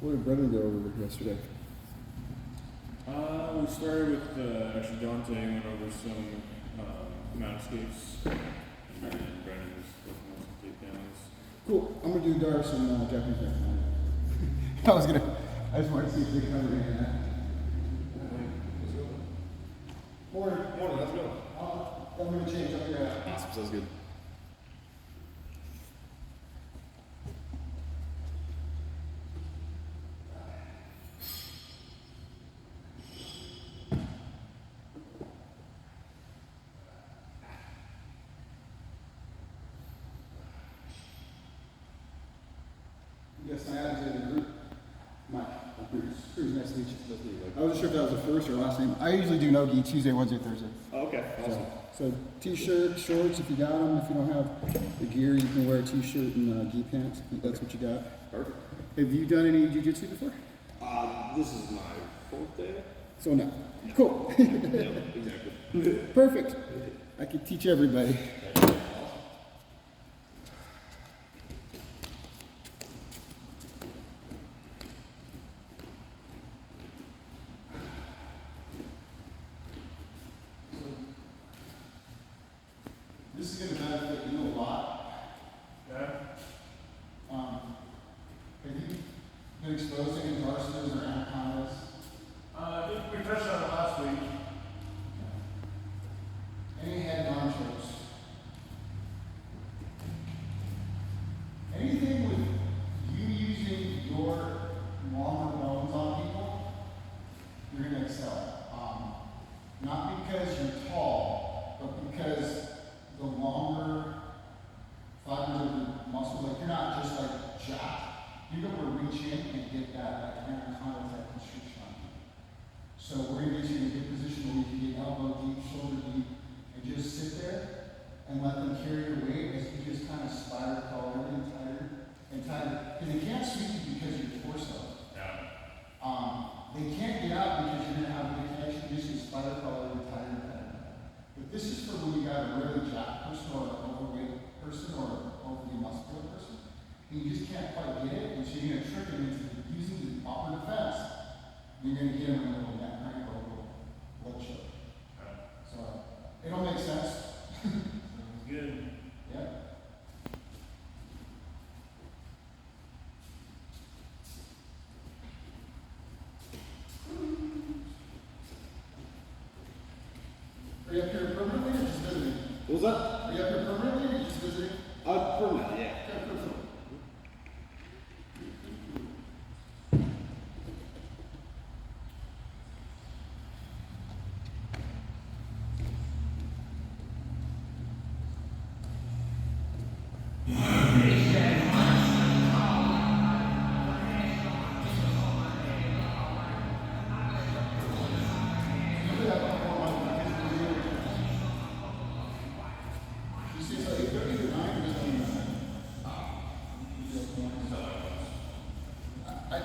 What did Brendan go over yesterday? We started with actually Dante went over some mountscapes, and Brendan was looking at some takedowns. Cool. I'm gonna do Dars and Japanese background. I just wanted to see if they could cover any of that. Morning, how's it going? I'm gonna change up here. Awesome, sounds good. Yes, I added to the group. Mike, Bruce. Bruce, nice to meet you. Nice to meet you. I wasn't sure if that was the first or last name. I usually do Nogi Tuesday, Wednesday, Thursday. Oh, okay, awesome. So t-shirt, shorts if you got them. If you don't have the gear, you can wear a t-shirt and gi pants. If that's what you got. Perfect. Have you done any jiu-jitsu before? This is my 4th day. So no. Cool. Yep, exactly. Perfect. I could teach everybody. This is going to benefit you a lot. Yeah. Have you been exposed to any varsitors or anacondas? I think we touched on it last week. Any head and arm chokes? Anything with you using your longer bones on people, you're going to excel. Not because you're tall, but because the longer fibers of the muscles, like you're not just like jacked. You're able to reach in and get that like anaconda type constriction on you. So we're going to get you in a good position where you can get elbow deep, shoulder deep, and just sit there and let them carry your weight as you just kind of spider taller and tighter and tighter. Because they can't sweep you because of your torso. Yeah. They can't get out because you're going to have a good connection. You're just going to spider taller and tighter and tighter. But this is for when you got a really jacked person or an overweight person or an overly muscular person. And you just can't quite get it, and so you're going to trick them into using the upper defense. You're going to get them in a little neck crank or a little blood choke. So it all makes sense. Sounds good. Yeah. Are you up here permanently or just visiting? What was that? Are you up here permanently or just visiting? Permanent, yeah. Okay, cool.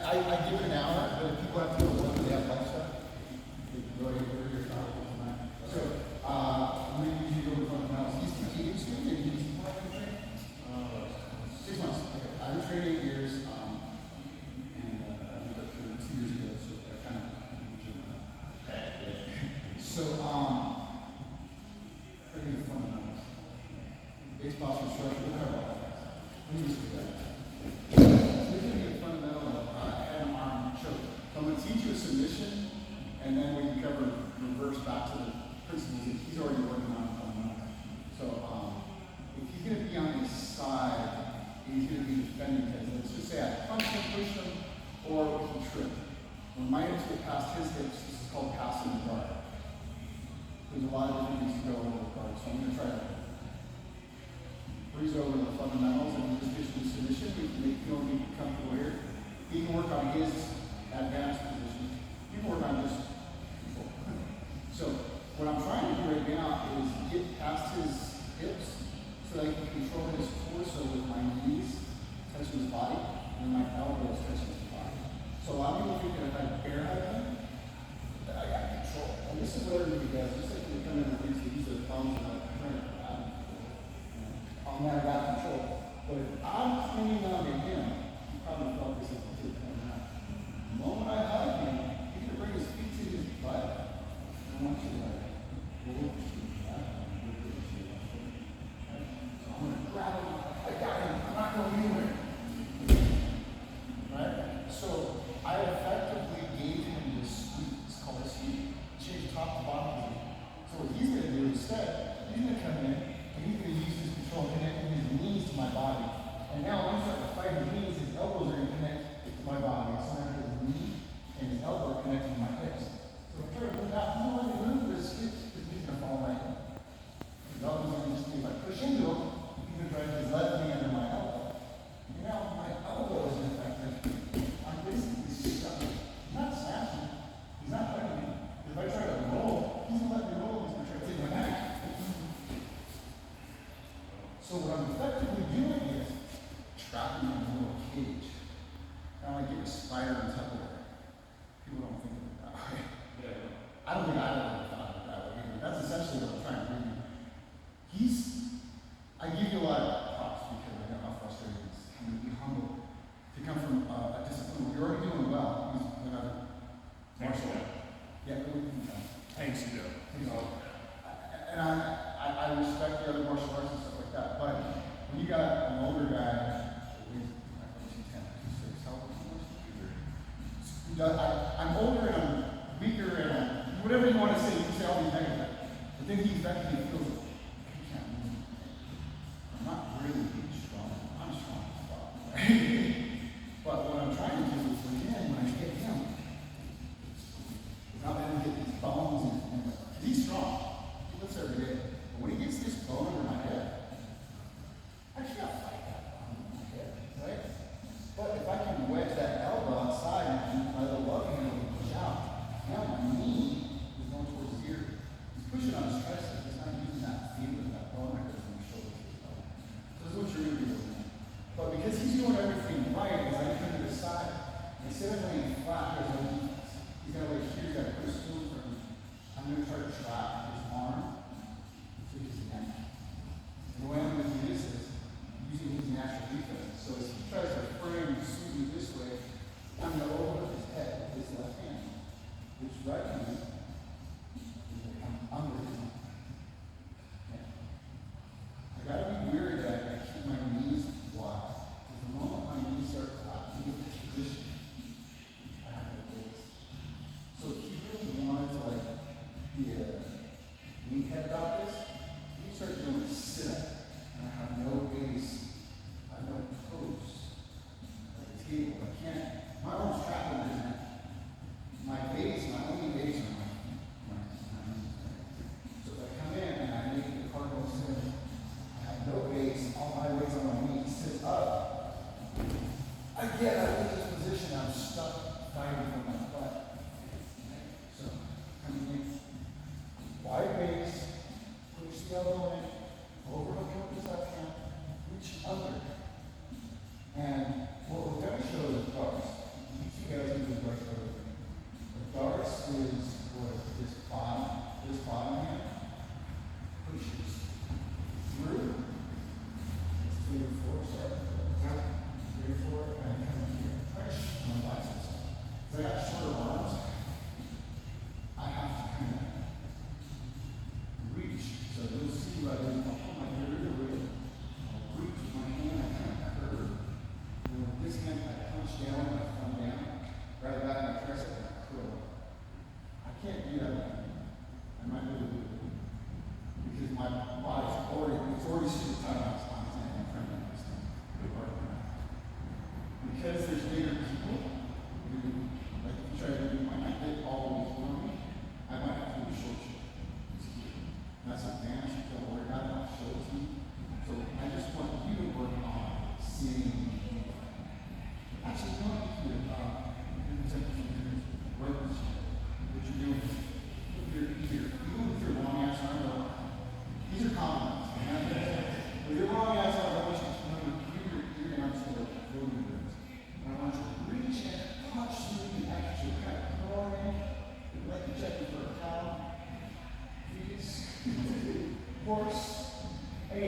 I give it an hour, but if people have to go work, they have lunch stuff. They can go ahead and order your stuff. So, we usually go to fundamentals. ECT, you still did ECT training? 6 months. Okay. I've been training 8 years, and I moved up here 2 years ago, so I kind of so, training the fundamentals. Base posture structure, we'll cover all that. Let me just do that. So I'm going to teach you a submission, and then we can cover reverse back to the principles that he's already working on. So if he's going to be on his side, he's going to be defending his. Let's just say I punch him, push him, or he trip. When my hips get past his hips, this is called passing the guard. There's a lot of different things to go over the guard, so I'm going to try to breeze over the fundamentals and just get you a submission. We can make you feel comfortable here. He can work on his advanced position. You can work on just control. So what I'm trying to do right now is get past his hips so that I can control his torso with my knees touching his body and my elbows touching his body. So a lot of people think that if I bear hug him, that I got control. And this is what everybody does. Just like when they come in and things, they use their thumbs and like trying to grab him. I'm not got control. But if I'm clinging on to him, you probably felt this as a kid coming out. So what I'm effectively doing is trapping them in a little cage. Kind of like getting a spider in Tupperware. People don't think of it that way. I don't think I've ever thought of it that way either. That's essentially what I'm trying to do. I give you a lot of props because I know how frustrating it is. I mean, be humble. To come from a discipline where you're already doing well. He's another martial art. Yeah, Thanks, you know. And I respect the other martial arts and stuff like that, but when you got an older guy, I'm older and I'm weaker and I'm, whatever you want to say, you can say all these negative, but then he effectively feels like, he can't move. I'm not really strong, I'm strong as fuck, right? But what I'm trying to do is when I get him, not letting him get these bones and he's strong. He lifts every day. But when he gets this bone under my head, I can't fight that bone in my head, right? But if I can wedge that elbow outside and my little love handle will push out, now my knee is going towards his ear. He's pushing on his tricep. He's not using that feeling, that bone right there from his shoulder to his elbow. So this is what you're going to be doing. But because he's doing everything right, as I come to the side, instead of laying flat, he's going to lay here, he's got to put his tool in front of him. I'm going to try to trap his arm to his neck. And the way I'm going to do this is using his natural defense. So as he tries to frame and swing me this way, I'm going to overlook his head with his left hand. His right hand is going to come under his arm. Okay. I got to be weary that I keep my knees wide. Because the moment my knees start collapsing into this position, I have no base. So if he really wanted to like be a meathead about this, he started doing a sit-up, and I have no base, I have no toes, like a table. I can't, my arm's trapped in his neck. My base, my only base are my knees. So if I come in and I make the cardinal sin, I have no base, all my weight's on my knees, sits up. Again, I lose this position, I'm stuck fighting for my butt. So, coming in, wide base, push the elbow in, overlook with his left hand, reach under. And what we're going to show is darts. You guys do the darts earlier. The darts is what this bottom hand pushes through. It's 3 or 4, sorry. 3 or 4, and I come here. Try to shoot my biceps. If I got shorter arms, I have to kind of reach. So you'll see right there, I'll put my hair in the ring. I'll reach with my hand, I kind of curve. And with this hand, I punch down, I thumb down, right back my tricep, and I curl. I can't do that with me. I might be able to do it. Because my body's already super tight on my spine, and I'm trying to understand. Because there's bigger people, like if you try to do my neck, they always want me. I might have to do a short short. That's an advantage. Don't worry about it. I'll show it to you. So I just want you to work on seeing. Actually, no, you can work with what you're doing. Even with your long ass arm, these are compliments. With your long ass arm, I want you to remember your arms are like floating ribs. And I want you to reach and touch through the extra kind of curl in. Like you're checking for a cow. Horse, and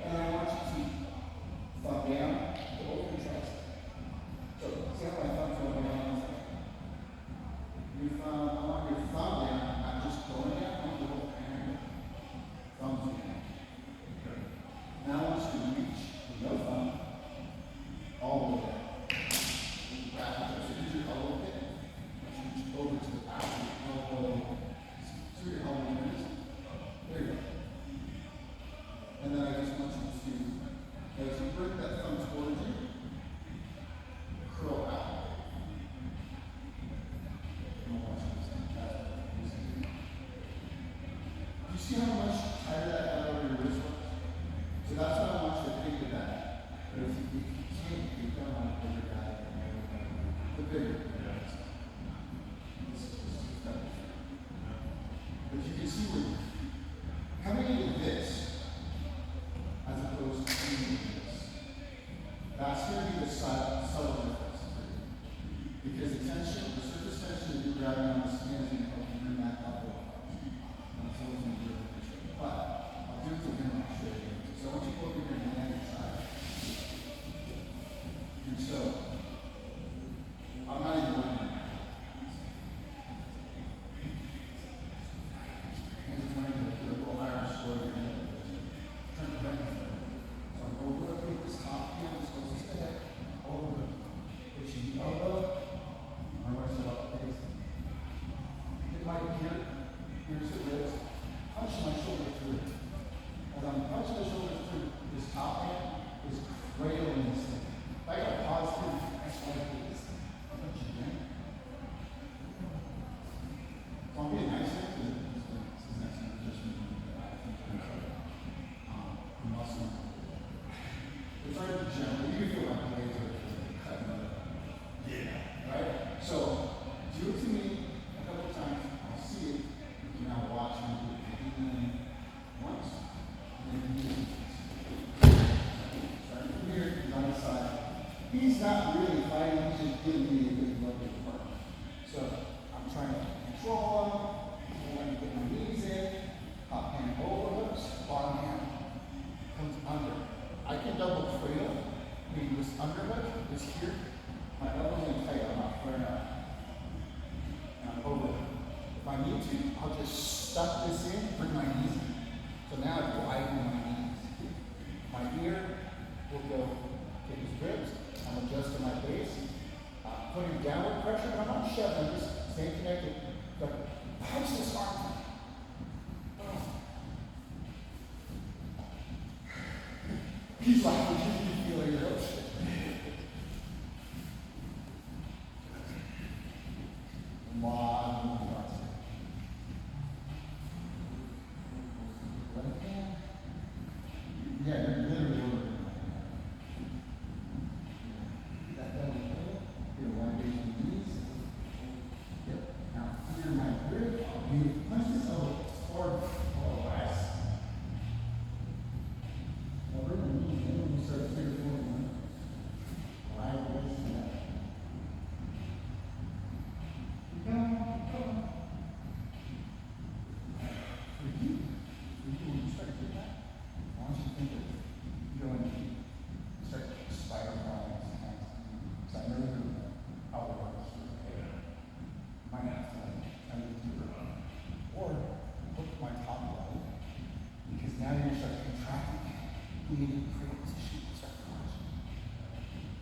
I want you to thumb down, go over your tricep. So, see how my thumb's going down? I want your thumb down, not just going down, I want the whole hand. Thumbs down. Now I want you to reach with no thumb, all the way down. Wrap it up, so use your elbow pit. Reach over to the back of your elbow. So your elbow is. There you go. And then I just want you to, as you bring that thumb toward underhook is here. My elbow's in tight, I'm not flaring out. And I'm over. If I need to, I'll just stuff this in, bring my knees in. So now I widen my knees. My ear will go to his ribs. I'm adjusting my base. Putting downward pressure, but I'm not shoving, I'm just staying connected. But punch this arm. He's like, you feel your hips. Yeah, you're literally working. That belly pull, your wide base of the knees. Yep. Now, under my grip, you punch this elbow forward, less. Now, bring the knees in when you start 3 or 4 1. Wide base and that. Keep going, keep going. For you, when you start to get that, I want you to think of going deep. Start spiraling sometimes. So I know how it works. Might have to kind of deeper. Or hook my top leg. Because now you're going to start contracting. You need to create a position to start crunching.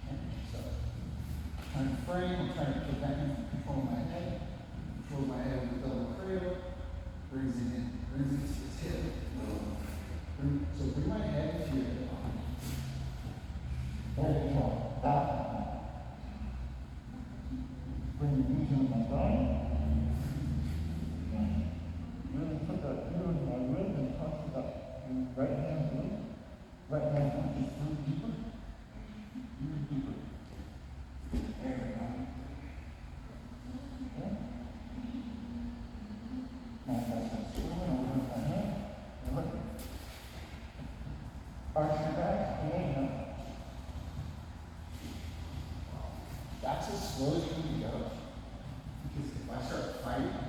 Okay? So I'm trying to frame, I'm trying to prevent him from controlling my head. Control my head with the double cradle. Brings it in, brings it to his hip. So bring my head to your hip. Bring your knees in my thigh. Really put that here in my rib and touch it up. Right hand through. Right hand punches through deeper. Even deeper. There we go. Okay. Now that's that swirling over my head. And look. Arch your back, inhale. That's as slow as you can go. Because if I start fighting,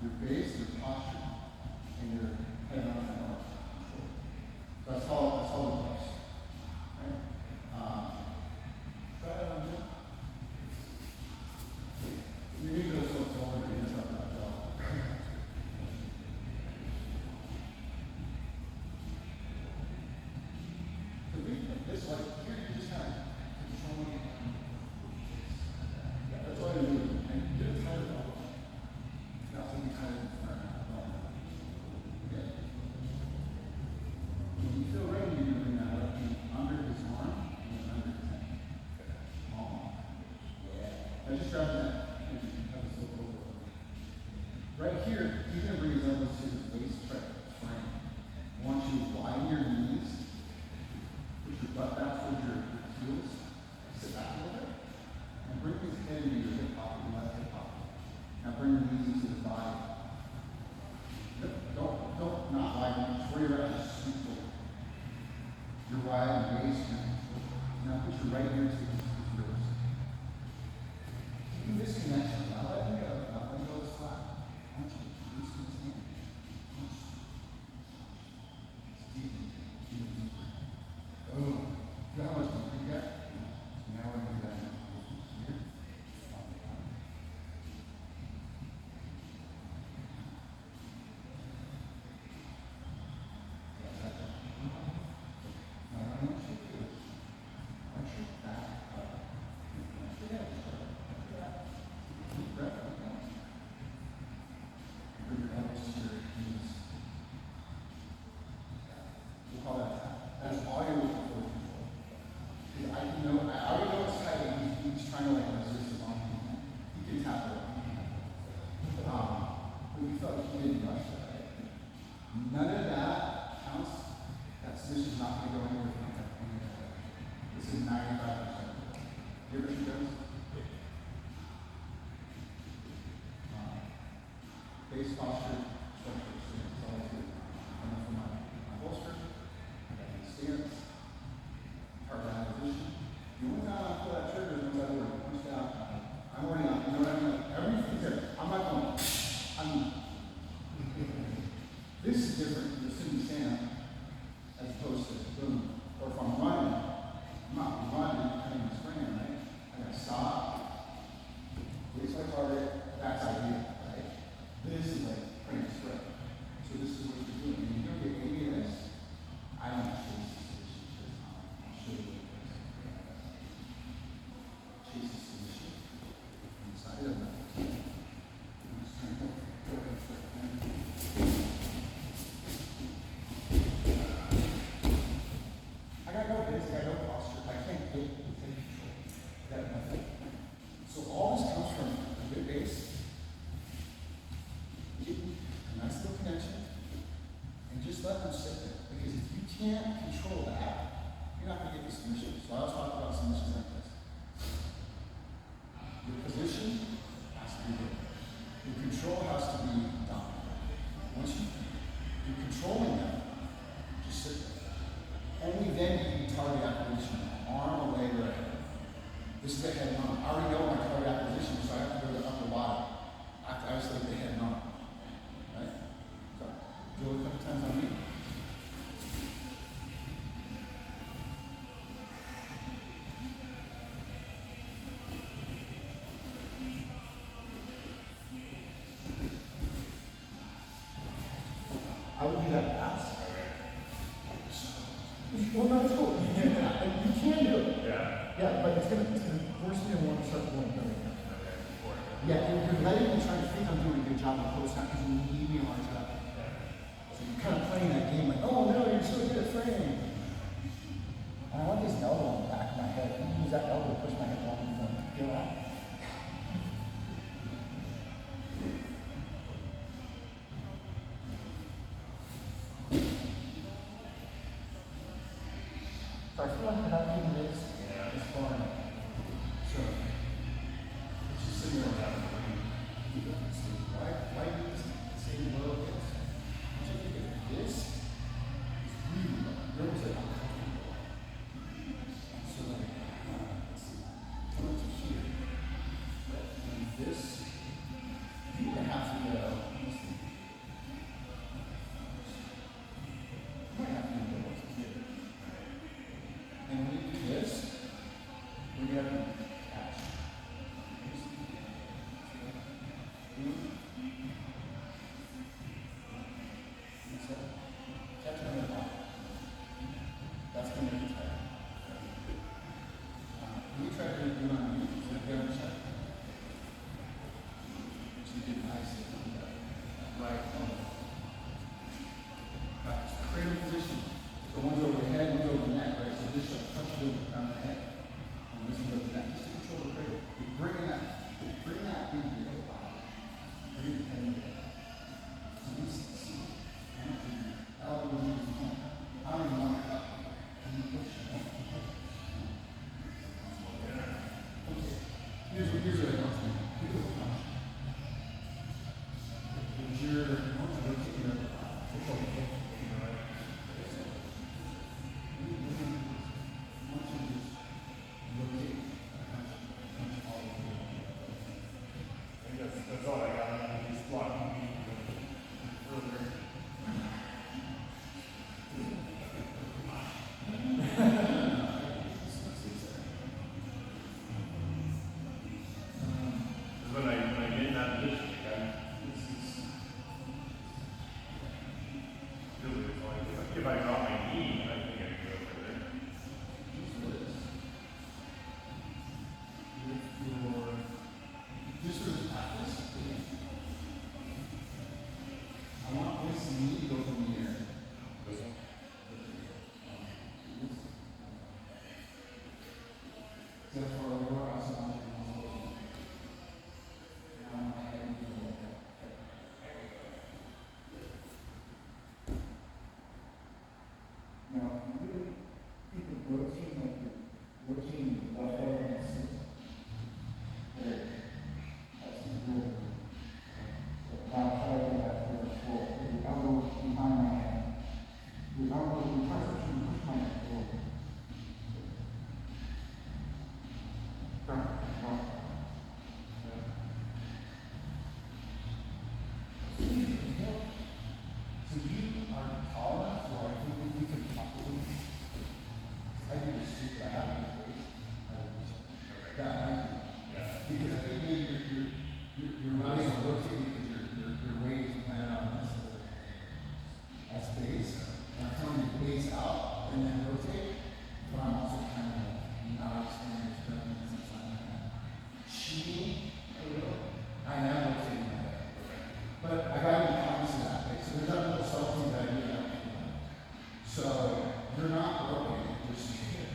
your base, your posture, and your head on the arch. So that's all it takes. Right? Try it on you. You need those folks over here. That's not that well. This like here you just kind of control it. Yeah, that's all you do. And get it tighter up. Nothing tighter than that. Okay. When you feel ready, you're gonna bring that up under his arm and then under his neck. Yeah. I just grabbed that. Right here, he's gonna bring his elbows to his waist frame. I want you to widen your knees. Put your butt back towards your heels. Sit back a little bit. And bring his head into your hip pocket, your left hip pocket. Now bring your knees into the body. Don't not widen. Just where you're at, just scoot forward. You're wide and waist. Now put your right ear to his ribs. Keeping this connection. Not letting go. Not letting go is flat. I want you to loosen his hand. Oh, you know how much more you got? Now we're going to do that here. Now I want you to do is arch your back up. Arch your head up. Deep breath up. Bring your elbows to your knees. We'll call that tap. That's all you're looking for. Because I already know it's tight and he's trying to like resist his own movement. He can tap it. But we felt like he didn't rush that, right? None of that counts. This is not going to go anywhere from that. This is 95%. You ever see those? Base posture, structure, it's always good. I'm from my holster. Stance, heart down position. The only time I pull that trigger is once I already punched out. I'm already on, you know what I mean? Like, everything's there. I'm not going, this is different than sitting stand as opposed to boom. let them sit there, because if you can't control that, you're not gonna get the submission. So I was talking about submissions like this. Your position has to be good. Your control has to be dominant. Once you're controlling them, just sit there. Only then do you target acquisition. Arm away or head. This is a head on. I already know my target acquisition, so I have to go to the upper body. I have to isolate the head on. Right? So, do it a couple times on me. I would do that fast. Well, no, it's cool. You can do it. Yeah, but it's gonna force me to want to start going better. Yeah, you're letting me try to think I'm doing a good job in post now because you need me on job. So you're kind of playing that game like, oh no, you're so good at framing. And I want this elbow on the back of my head. I can use that elbow to push my head along and feel out. So I feel like without doing this, it's boring. So, it's just sitting there without why do this same low is? I'm just thinking, this is really low. Yours is uncomfortable. So, let's see. Come to here. And this, you're gonna have to go, let's see. You might have to go what's here. And when you do this, we have to catch. Catch on the bottom. That's going to be tight. We try to do it on you. So the other side. So you get nice and right on. Practice cradle position. So one's over the head, one's over the neck, right? So this should touch you around the head. And this one over the neck. Just to control the cradle. You're bring that into your body. Bring it in there. So this is, I don't even want it up. Can you push it up? Okay. Here's what I want to do. Here's what I want to do. Here's your, That's all I got. He's blocking me further. When I get in that position, this is really like if I drop my knee, I think I can go further. Just for the practice, I want this knee to go from here. This one. So for a lower oscillation, now, really, people rotate like you're rotating the left leg and six. There. That's the rule. So now try to get that forward full. With the elbow behind my head. With elbow, we try to push my head forward. Turn. One. So you are tall enough where I think we could probably, I think it's super happy with that might be. Because I think maybe your body is rotating because your weight is planted on this. That's base. And I'm telling you base out and then rotate. But I'm also kind of not experienced doing this and something like that. Cheating a little. I am rotating my head. But I gotta be conscious of that, right? So there's that little subtlety that I need to help you with. So you're not broken, you're just here.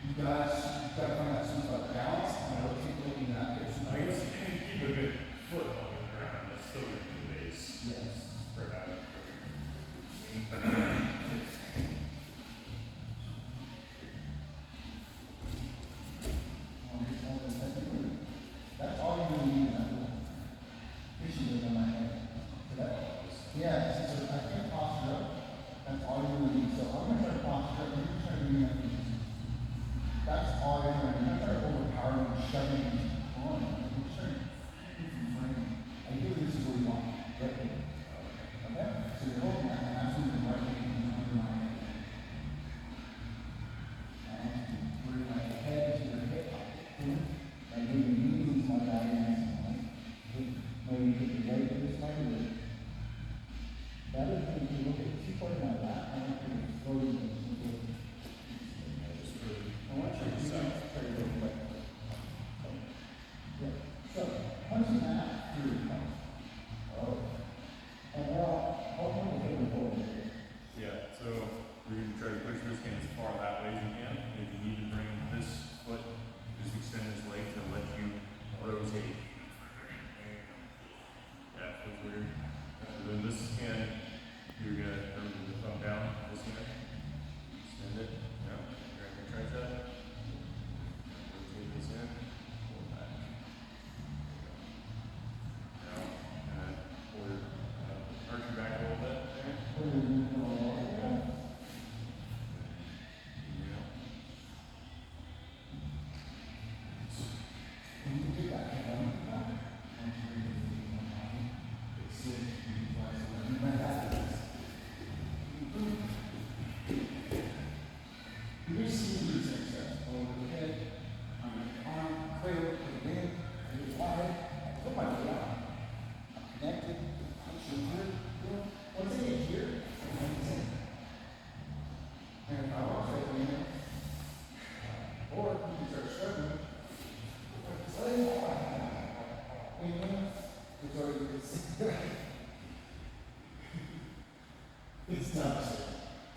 You guys, you've got to find that sweet spot balance and rotate looking that way. So I guess you can keep a good foot on the ground, but still get the base. yes. For that.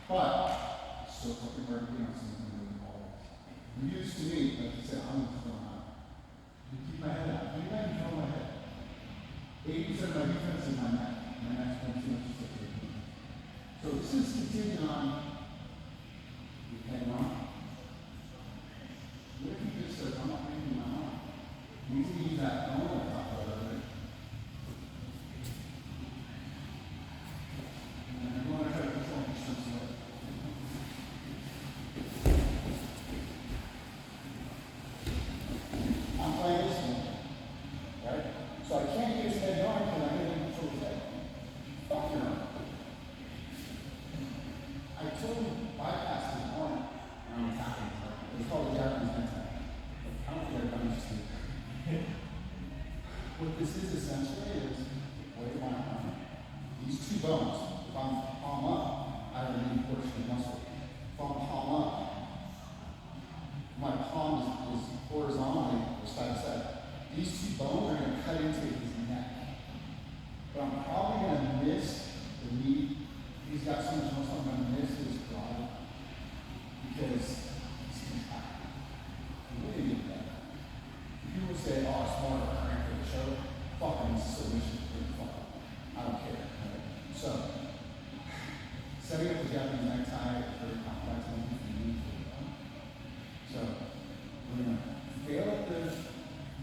But, still fucking working on something really hard. You used to me, like you said, I'm just going out. You keep my head out. You can't control my head. 80% of my defense is my neck. My neck's going too much to take. So this is continuing on. You head on. What if you just said, I'm not making my own? You can use that phone on top of it. And you want to try to control your sense of it. I'm playing this one, right? So I can't get his head on because I can't control his head. Fuck your own. I told him bypass his arm. I'm attacking him. It's called a Japanese mental. I don't care if I'm just what this is essentially is, wait my arm. These two bones, if I'm palm up, I have a main portion of muscle. If I'm palm up, my palm is horizontally or side to side. These two bones are going to cut into his neck. But I'm probably going to miss the knee. He's got so much muscle, I'm going to miss his broad because he's contracted. I'm really good at that. People say, oh, it's more of a crank for the show. Fucking submission. Fuck. I don't care. Right? So, setting up the Japanese necktie is very complex and easy for me. So, we're going to fail at the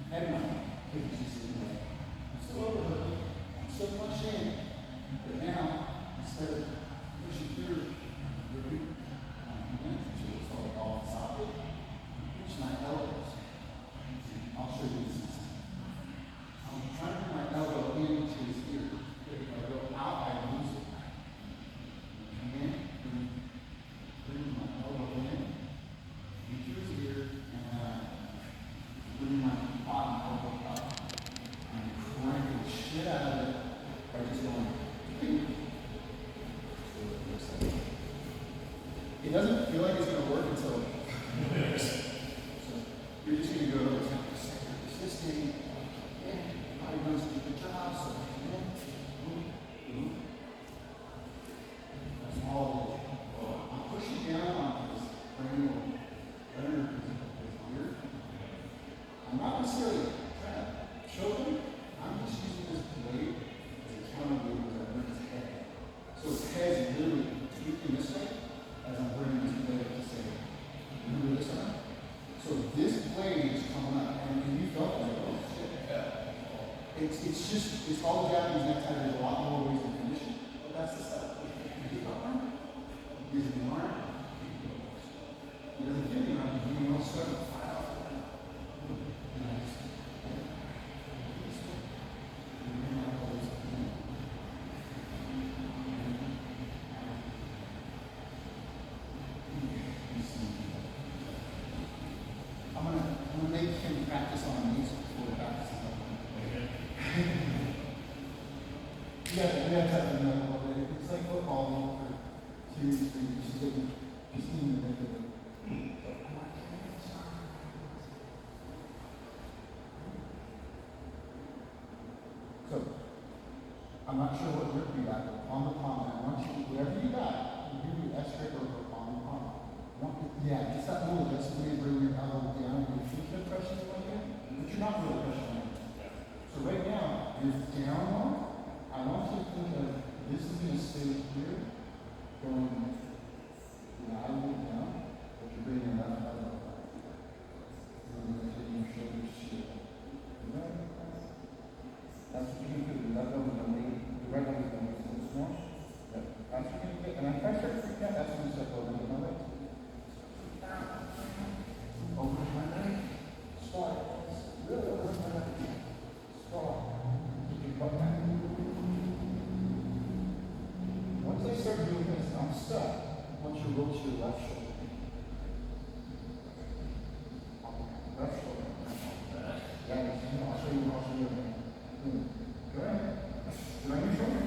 head mount. I'm still overhooking. I'm still punching in. But now, instead of pushing through, it's all off the socket. Push my elbows. I'll show you this. I'm trying to put my elbow into his ear. If I go out, I lose it. Come in, bring my elbow in, into his ear, and bring my bottom elbow up. And crank the shit out of it by just going, ping. It doesn't feel like it's going to work until so you're just going to go resisting, body knows to do the job, so that's all it is. I'm pushing down on his brain or his ear. I'm not necessarily trying to choke him, I'm just using this blade as a counterweight as I bring his head. So his head's literally tweaking this way as I'm bringing this blade up to say, remember this one? So this blade is coming up, and you felt like, oh shit. It's all Japanese necktie. There's a lot more ways to finish it, but that's the stuff. He's the arm. He's the arm. He doesn't give me an arm. He wants to fire off. I'm gonna make him practice on these before he practices on them. Yeah, we have to have another one. It's like football for 2, 3, just need to make it. So, I'm not sure what grip you got, but on the palm, I want you, whatever you got, you do X grip or on the palm. Yeah, just that little, that's the way you bring your elbow down, and you think you're pressing it like that, but you're not really pressing it. So right now, you're down one. I want you to think of this is going to stay here, going diagonally down, but you're bringing your left elbow back. You're going to take your shoulders straight. Right? That's what you're going to do. The left elbow is going to lean, the right elbow is going to lean this more. Yep. That's what you're going to get. And if I start to freak out, that's when you start going into my legs. Over my leg. Squat. Really over my leg. Squat. Keep your butt back. Once I start doing this, I'm stuck. Once you roll to your left shoulder. Left shoulder. Yeah, I'll show you. Go ahead. Go on your shoulder.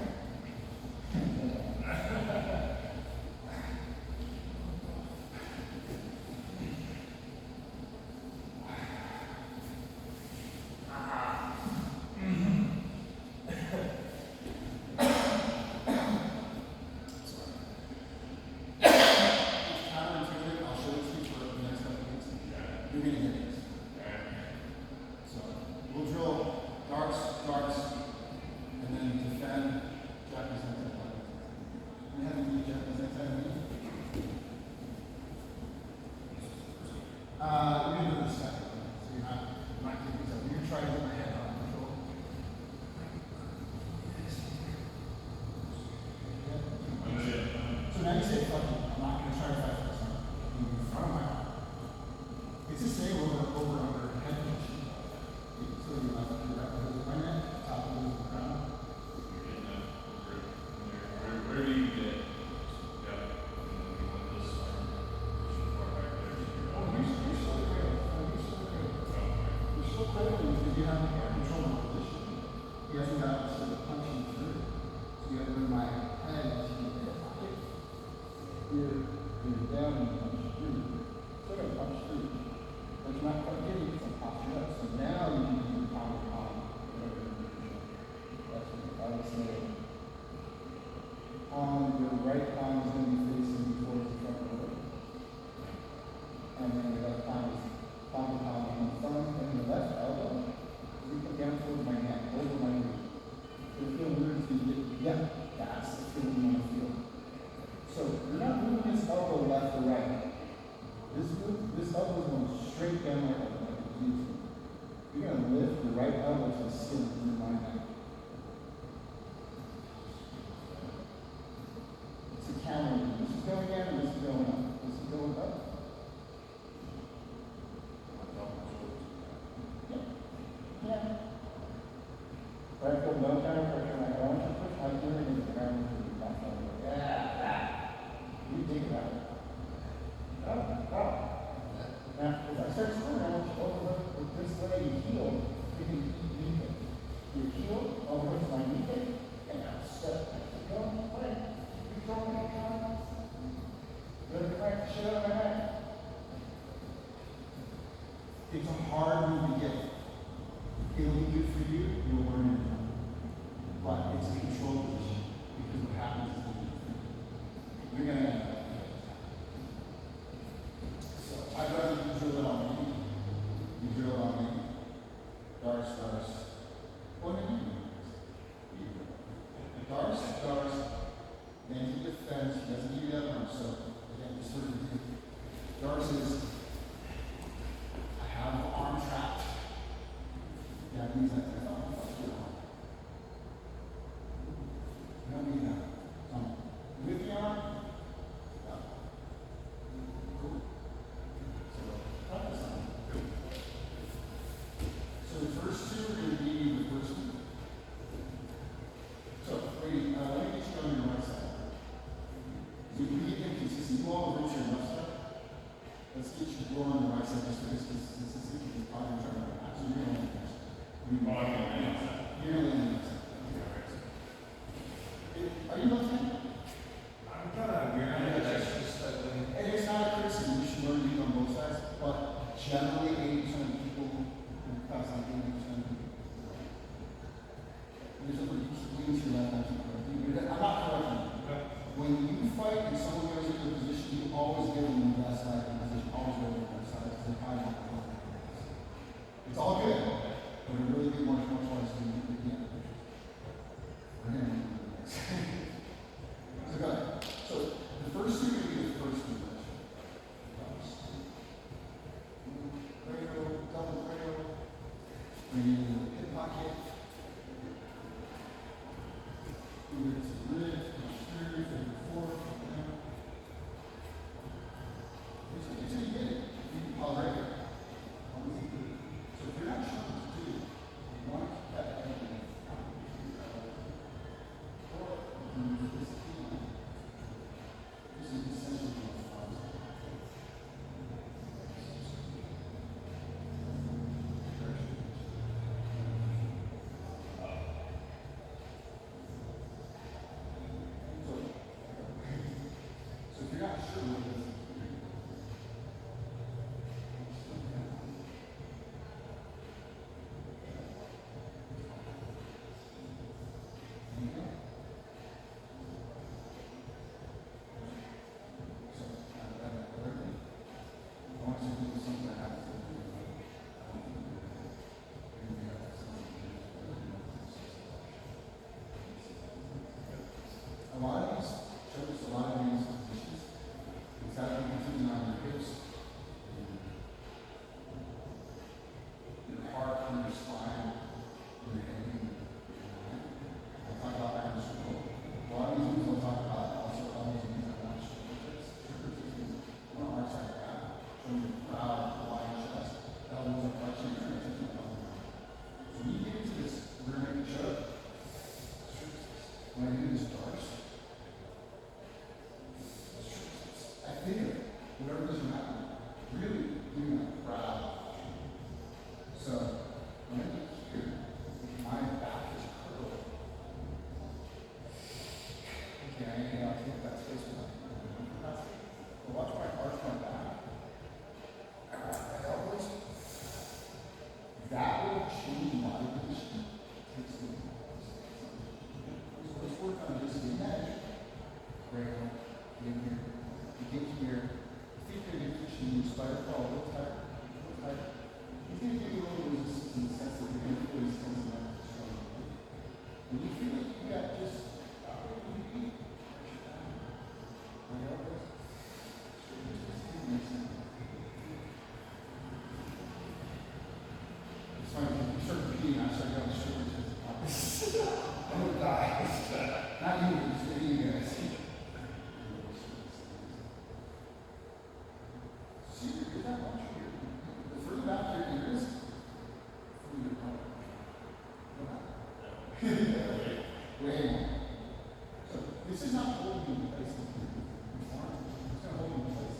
here, you're down, and you punch through. Still gonna punch through. But you're not quite getting it, it's popping up. So now you can do pound to pound, whatever you're doing. That's what I was saying. Your right palm is going to be facing towards the front door. And then the left palm is palm to palm on the front, and the left elbow is looking down towards my neck, over my knee. It'll feel weird to you. Yeah, that's the feeling you want to feel. So you're not moving this elbow left or right. This elbow is going straight down my elbow like a guillotine. You're going to lift the right elbow to the skin under my neck. It's a counter. This is going down and this is going up. This is going up. Yeah. Yeah. But I feel no kind of pressure. I want to push my ear into the ground to the back of it. Yeah. You think about it. Oh. Now, if I start screwing around over with this way you heel, you can knee it. Your heel over to my knee it, and now step. Go away. You throw me down. Let me crack the shit out of my head. It's a hard move to get. It'll be good for you, you'll learn it. But it's a control position because what happens is you're gonna. So I'd rather you drill it on me. You drill it on me. Darts. What do you do? Darts. Then he defends. He doesn't give you that arm. So again, just sort of darts is. I have the arm trapped. That means that there's not much to arm. I don't need that. With the arm. No. Cool. So practice on it. So the first two are going to be the first one. So let me get you on your right side. So you can get inconsistent. You all rotate your left side. Let's get you to go on the right side just because this is the problem trying to have. So you're going to land next. You're going to land next. Are you left-handed? I'm kind of weird. That's just And it's not a criticism, you should learn to be on both sides, but generally 80% of people who pass like 80% of people. There's a you keep leaning to your left, I keep correcting you. I'm not correcting you. When you fight and someone goes into a position, you always give them the left side of the position, always go to the left side, because they're probably not going to. It's all good, but it really be much more twice than you can. We're going to do this. So go ahead. So the first two are going to be the first two. Double cradle. Bring it into the hip pocket. Move it to the rib, push through, figure four. Until you get it. You can pause right here. So if you're not sure what to do, you want to keep that energy. Or you can use this key. This is essentially what it was. So if you're not sure what it is, I want you to do something that happens. A lot of these shows, a lot of these positions, it's got to be confusing on your hips, your heart, and your spine, your head, and your mind. I'll talk about that in the school. A lot of these moves I'll talk about also all these moves I want to show you. On our side of that, showing your proud, wide chest, elbows are touching, your hands are elbows. So when you get into this, we're going to make a show. When I do this darts, I think of whatever doesn't happen, really doing that proud. So when I get here, my back is curled. Okay, I ain't gonna take that space without. get here, I think you're gonna get you inspired for a little tighter, He's gonna give you a little resistance in the sense that you're gonna feel these things in that strong. When you feel like you got just about what you need, it's funny, you start repeating, I start going shivers. I'm gonna die. Not you, just you guys. See, you're not much here. The further back your ears, the further you're way more. So this is not holding you in place. It's gonna hold you in place.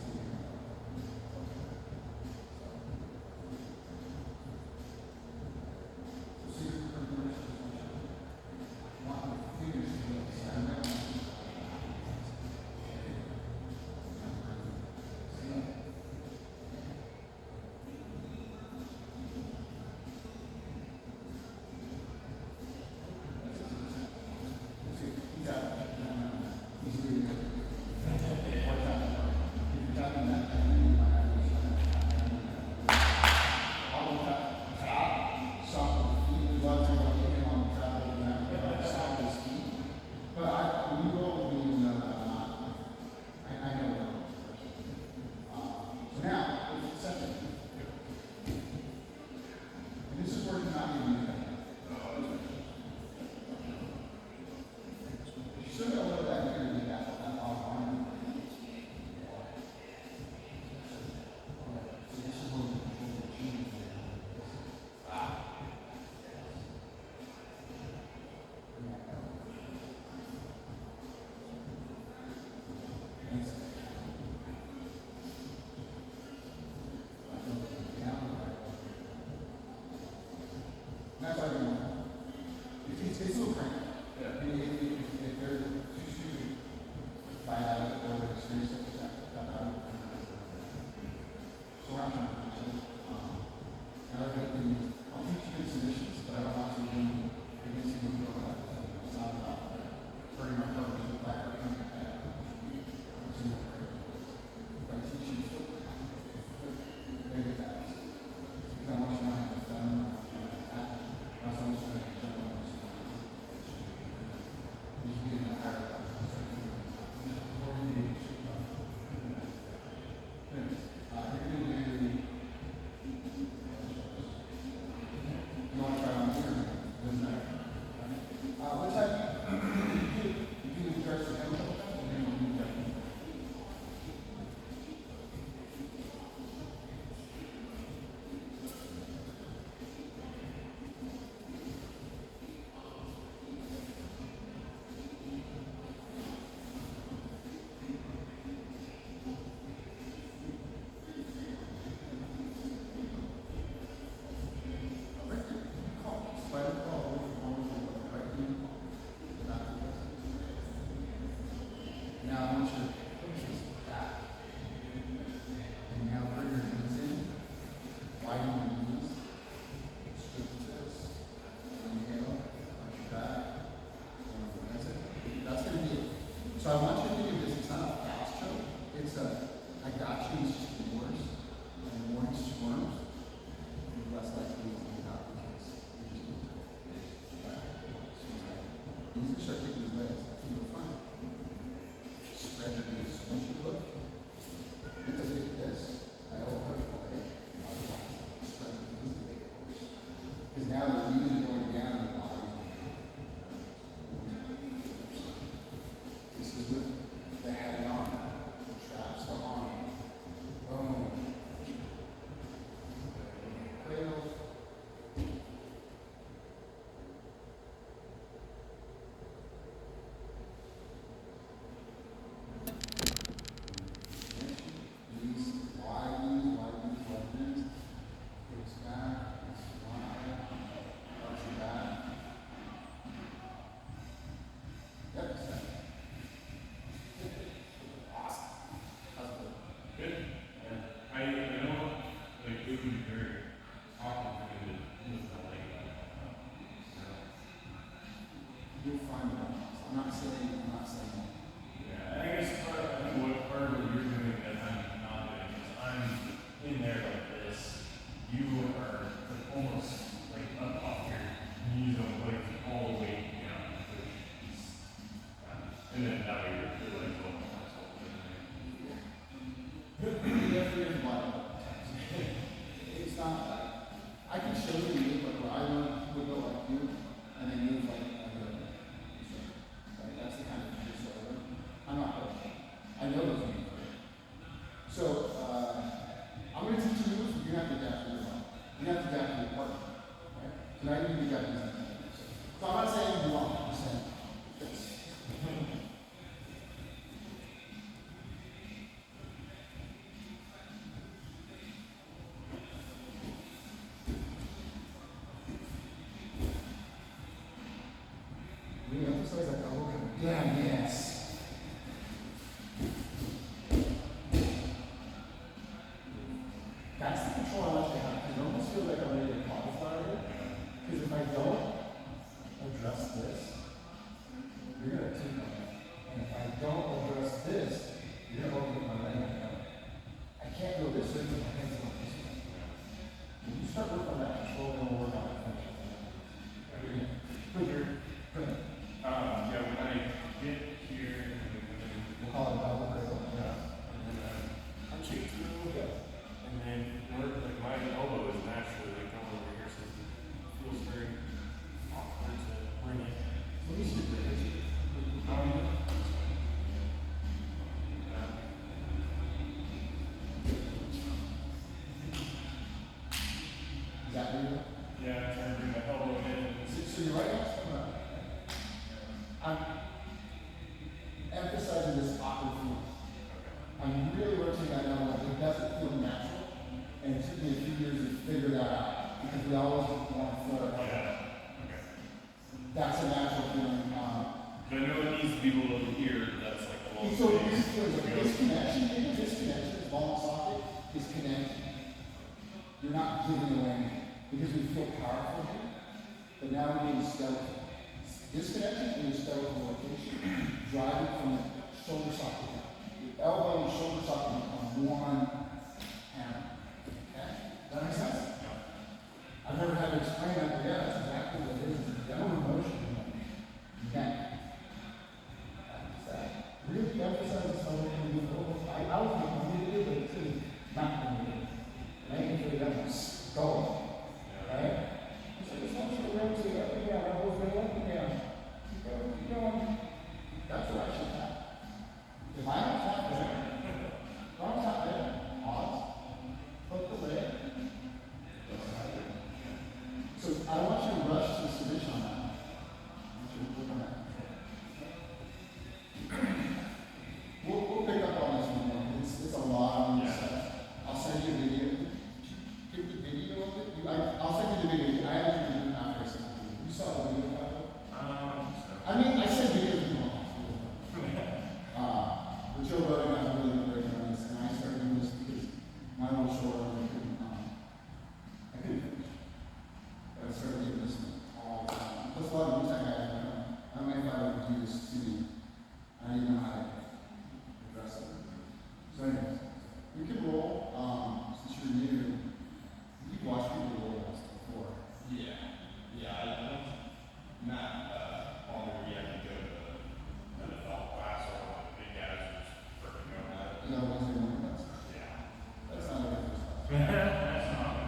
So, I'm gonna teach you moves, you have to adapt to your life. You have to adapt to your partner, right? Tonight you need to adapt to your partner. So I'm not saying you wrong, I'm just saying this. Really emphasize that elbow. Yeah, yes. That's the control I want you to have. Because it almost feels like I'm ready to qualify it. Because if I don't address this, you're going to take my leg. And if I don't address this, you're going to open my leg back up. I can't go this way, but my hands go this way. When you start working on that control, then we'll work on it. Put your, Yeah, when I get here, we'll call it double critical. Yeah. I'm cheek through, and then like my elbow is naturally like going over here, so it feels very awkward to bring it. Let me see if there is. Is that real? Yeah, trying to bring my elbow in. So you're right. I'm emphasizing this awkward feeling. I'm really working that out. Like it doesn't feel natural, and it took me a few years to figure that out because we always want to feel it. That's a natural feeling. But I know it needs to be below here. That's like a little. So this feels like disconnection. Maybe disconnection, ball and socket, is connected. You're not giving away anything because we feel powerful here, but now we're being skeletal. Disconnection in your skeletal location, driving from the shoulder socket down. The elbow and shoulder socket become one hammer. Okay? Does that make sense? I've never had to explain that, but yeah, that's exactly what it is. The elbow motion. Neck. That's that. Really emphasizes how we're going to move over. I was going to do it, but it's not going to do it. Making sure that it's going. Right? So it's not just a rotate up and down, elbows go up and down. Keep going. That's what I should have. If I don't tap there, if I don't tap there, pause, hook the leg. So I want you to rush to the submission on that. I want you to work on that. We'll pick up on this one more. It's a lot on this stuff. I'll send you a video. Get the video of it. I'll send you the video. I actually did it after I sent it to you. You saw the video about it? I mean, I said videos of them all. But Joe Rogan has really been breaking on this, and I started doing this because my little short and I couldn't finish. But I started doing this all the time. Plus a lot of new tech guys, I don't know if I would do this to me. I don't even know how to address it. So anyways, we can roll, since you're new, you've watched people roll this before. Not on the reality go to NFL class or one of the big guys who's freaking going at it. Is that what you're doing? Yeah. That's not a good class. That's not,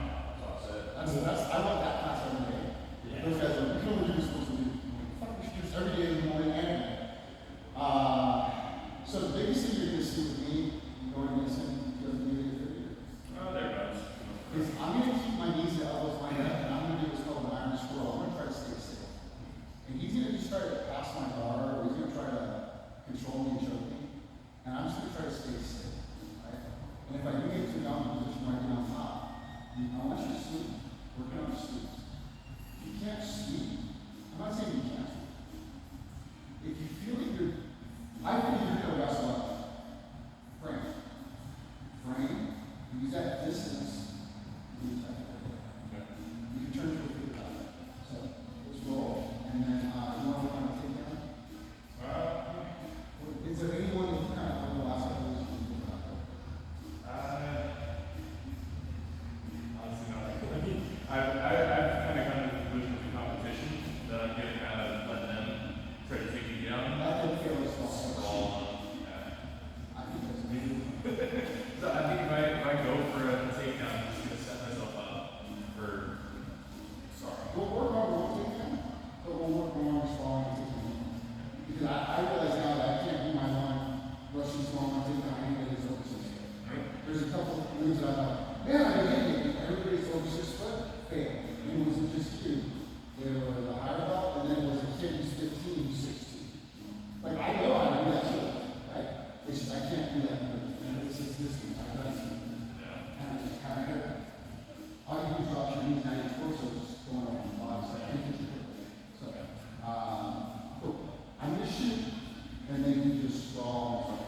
that's all I said. I want that class every day. Those guys are, you know what you're supposed to do. Fuck, we should do this every day in the morning and at night. So the biggest thing you're gonna see with me, going to listen, doesn't need it for you, Oh, there it goes. is I'm gonna keep my knees and elbows lined up, and I'm gonna do what's called an iron squirrel. I'm gonna try to stay safe. And he's gonna just try to pass my guard, or he's gonna try to control me and choke me. And I'm just gonna try to stay safe, right? And if I do get too down in a position where I get on top, I want you to sleep. Working on your sleep. You can't sleep. I'm not saying you can't sleep. If you feel like I feel you're gonna wrestle up. Frame. Use that distance. You can turn to a good guy. So let's roll. And then you want to kind of take down? Is there anyone that you kind of on the last couple of weeks you think about? Honestly, not. I've kind of come to the conclusion with the competition that I'm going to kind of let them try to take me down. I think fairly small. Sprawl. I think that's amazing. So I think if I go for a takedown, I'm just going to set myself up. things that I'm like, man, I did it. Everybody's over 6 foot, failed. And it wasn't just you. There was a higher belt, and then there was a kid who's 15, who's 16. Like, I know how to do that shit, right? It's just, I can't do that. And it's existing. I got to kind of all you do is drop your knees down your torsos going up on the body. So I can't get you. So, cool. I'm going to shoot, and then you just sprawl and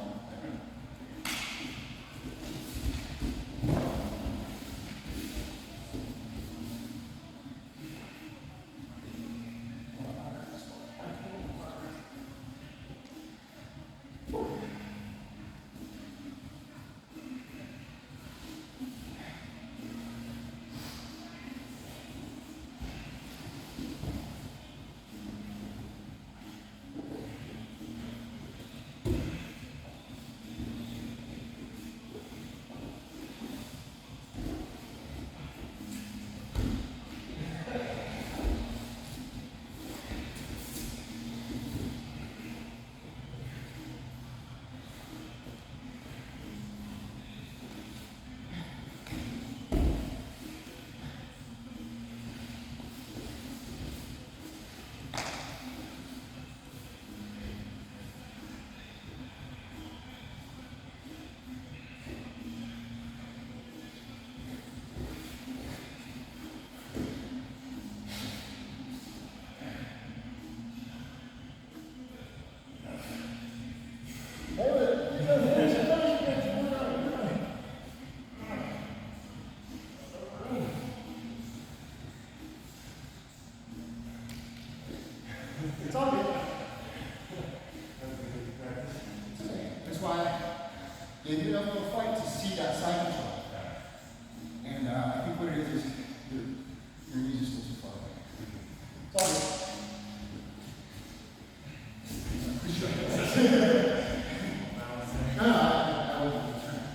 it's all good. That's why they did a little fight to see that side control. And I think what it is your knees are still too far away. It's all good. No, I wasn't trying.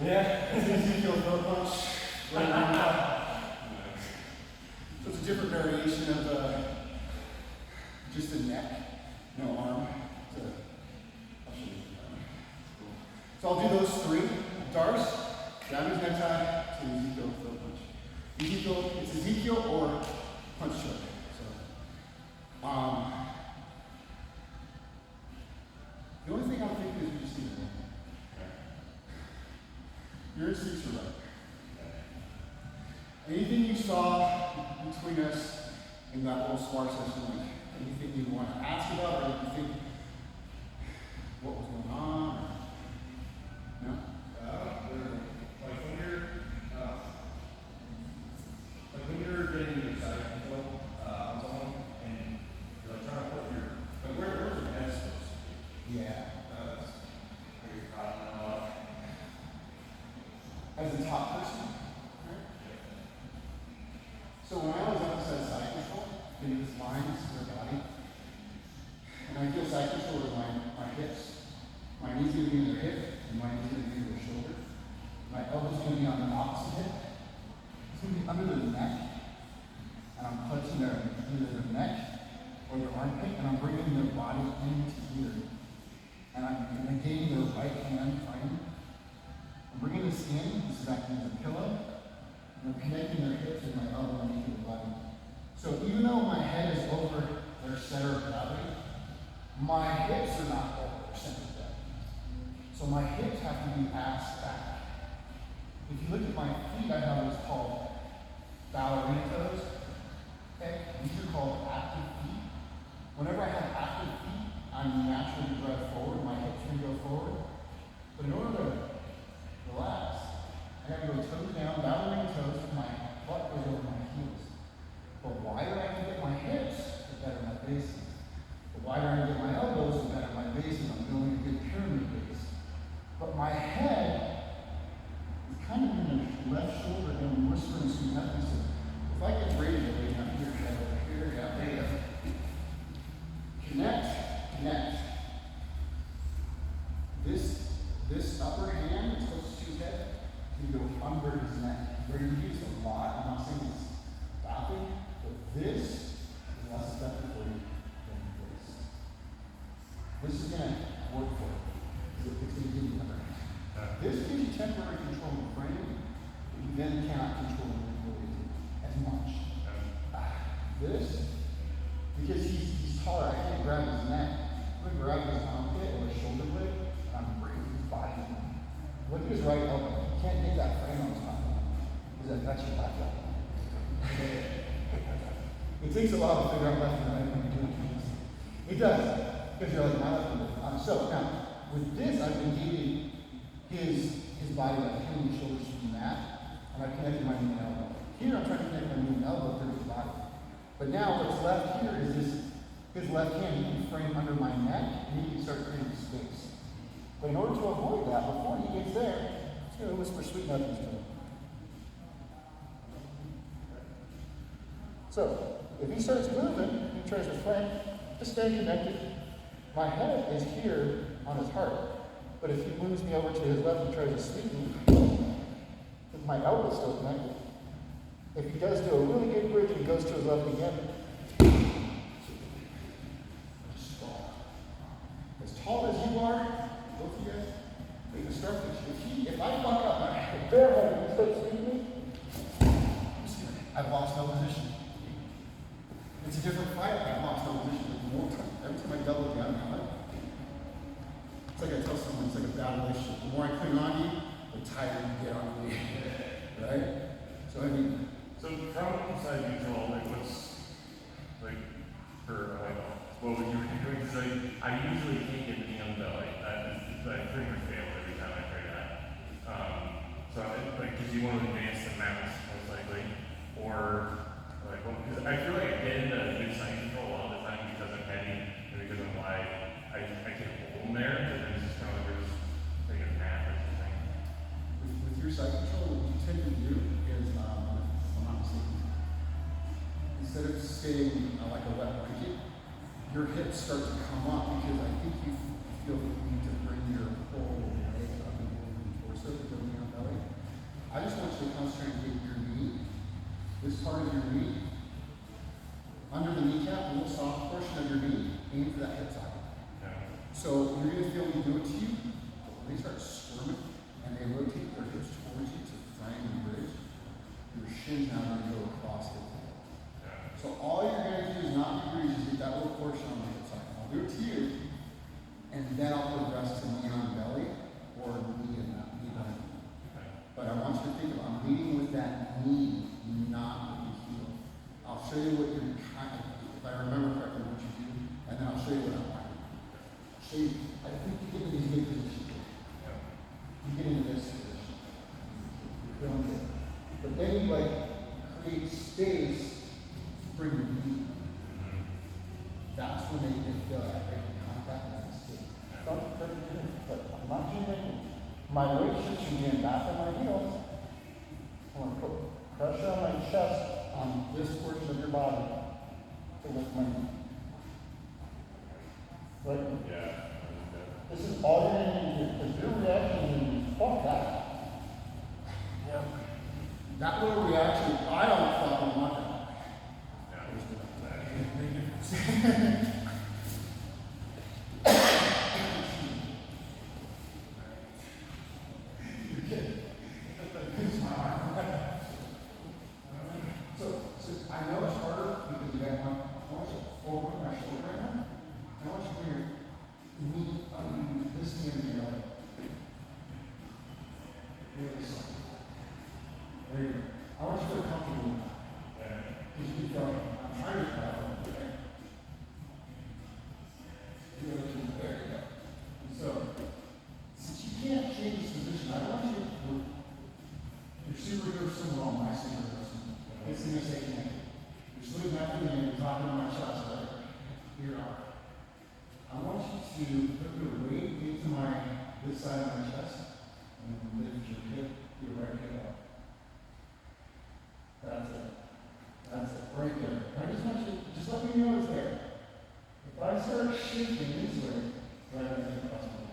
Yeah, it's Ezekiel throat punch. So it's a different variation of just the neck, no arm. I'll show you. So I'll do those 3. Darce, down his necktie, to Ezekiel throat punch. Ezekiel, it's Ezekiel or punch choke. So, the only thing I'm thinking is we just need to look. Your instincts are right. Anything you saw between us in that little spar session, like anything you want to ask about, or you think what was going on? Or, no? Like when you're getting your side control on someone and you're like trying to put your where's your head supposed to be? Yeah. That's where you're caught in a lot. As a top person. Right? So when I was outside side control, in these lines in their body, and I feel side control with my hips. My knee's going to be in their hip, and my knee's going to be in their shoulder. My elbow's going to be on the opposite hip. It's going to be under their neck, and I'm clutching either their neck or their armpit, and I'm bringing their body into here. And I'm negating their right hand frame. I'm bringing this in, this is acting as a pillow, and I'm connecting their hips with my So even though my head is over their center of gravity, my hips are not over their center of gravity. So my hips have to be ass back. If you look at my feet, I have what's called ballerina toes. Okay? These are called active feet. Whenever I have active feet, I'm naturally drive forward, my hips can go forward. But in order to relax, I gotta go toes down, ballerina toes, and my butt goes over my heels. The wider I can get my hips, the better my base is. The wider I can get my elbows, the better my base is. I'm building a good pyramid base. But my head is kind of in the left shoulder and I'm whispering some nothing. So if I get raised over here, yeah, there you go. Connect. This upper hand is close to his head can go under his neck. We're going to use a lot. I'm not saying it's stopping, but this is less effective for you than this. This is going to work for you. It's going to give you upper hand. This gives you temporary control of the frame, but you then cannot control the mobility as much. This, because he's taller, I can't grab his neck. I'm going to grab his armpit or his shoulder blade, and I'm bringing his body down. Look at his right elbow. You can't get that frame on his back. Because that's your back elbow. It takes a while to figure out left and right when you're doing things. It does. Because you're like, my left and right. So now, with this, I've been giving his body like him and his shoulders to the mat, and I've connected my knee and elbow. Here, I'm trying to connect my knee and elbow to his body. But now what's left here is his left hand. He can frame under my neck, and he can start creating space. But in order to avoid that, before he gets there, he's going to whisper sweet nothings to him. So, if he starts moving, he tries to frame, just stay connected. My head is here on his heart. But if he moves me over to his left and tries to sweep me, my elbow's still connected. If he does do a really good bridge and he goes to his left again, as tall as you are, both of you guys, we can start this. If I fuck up, I'm bareheaded and he starts sweeping me, I've lost no position. It's a different fight. I've lost no position. Like more time. Every time I double down, I'm like, it's like I tell someone, it's like a bad relationship. The more I cling on you, the tighter you get on me. Right? So I mean, So from side control, like what's like for what would you doing? Because I usually can't get the on belly. I pretty much fail every time I try that. So like, because you want to advance the mouse most likely, or like, because I feel like I get into good side control all the time because I'm heavy and because I'm wide. I can't hold them there, but then it's just kind of like we're just taking a nap or something. with your side control, what you tend to do is, if I'm not mistaken, instead of staying like a wet blanket, your hips start to come up because I think you feel the need to bring your whole leg up and over your torso to bring your belly. I just want you to concentrate on your knee, this part of your knee, under the kneecap, the little soft portion of your knee, aim for that hip socket. So you're going to feel me do it to you. When they start squirming and they rotate their hips towards you to frame and bridge, your shin's now going to go across it. So all you're going to do is not be breezy, get that little portion on the hip side. I'll do it to you, and then I'll progress to knee on belly or knee and knee on. But I want you to think about leading with that knee, not with your heel. I'll show you what you're trying to do, if I remember correctly what you do, and then I'll show you what I want. So I think you get into these good positions. You get into this position. You're feeling good. But then you like create space for your knee. That's when they feel that break contact with the space. Don't hurt your knee, but I'm not doing anything. My weight should be in back of my heels. I want to put pressure on my chest on this portion of your body to lift my knee. Right? Yeah. This is all you're going to need to do, because your reaction is going to be, fuck that. Yeah. That little reaction, I don't fucking want that. So I know it's harder I want you to feel comfortable with that. Because you feel, I'm trying to travel, okay? There you go. And so, since you can't change this position, I want you to, your superhero symbol on my superhero symbol. It's going to say connected. You're sleeping after me and you're talking to my chest, right? Here are. I want you to put your weight into this side of my chest and lift your hip, your right hip up. That's it. That's it. Right there. I just want you to just let me know it's there. If I start shifting this way, right on the possible.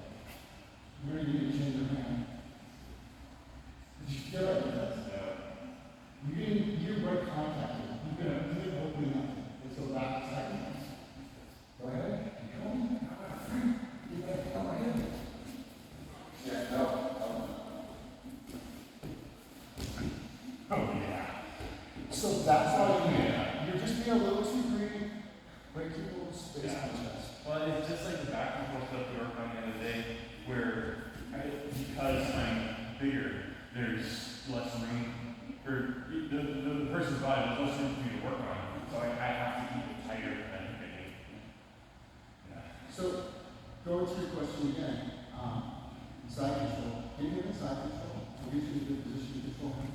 You're going to need to change your hand. Did you feel like that? You didn't break contact with it. You're going to keep opening up. Let's go back a second. Go ahead. Keep going. You got to come ahead. Yeah, no. Oh, yeah. So that's why you're just being a little too greedy. Break your little space Yeah. on the chest. Well, it's just like the back and forth stuff we worked on the other day, where because I'm bigger, there's less room for the person's body, there's less room for me to work on. So I have to keep it tighter than anything. Yeah. So, going to your question again, side control. Anything with side control will get you in a good position to control him.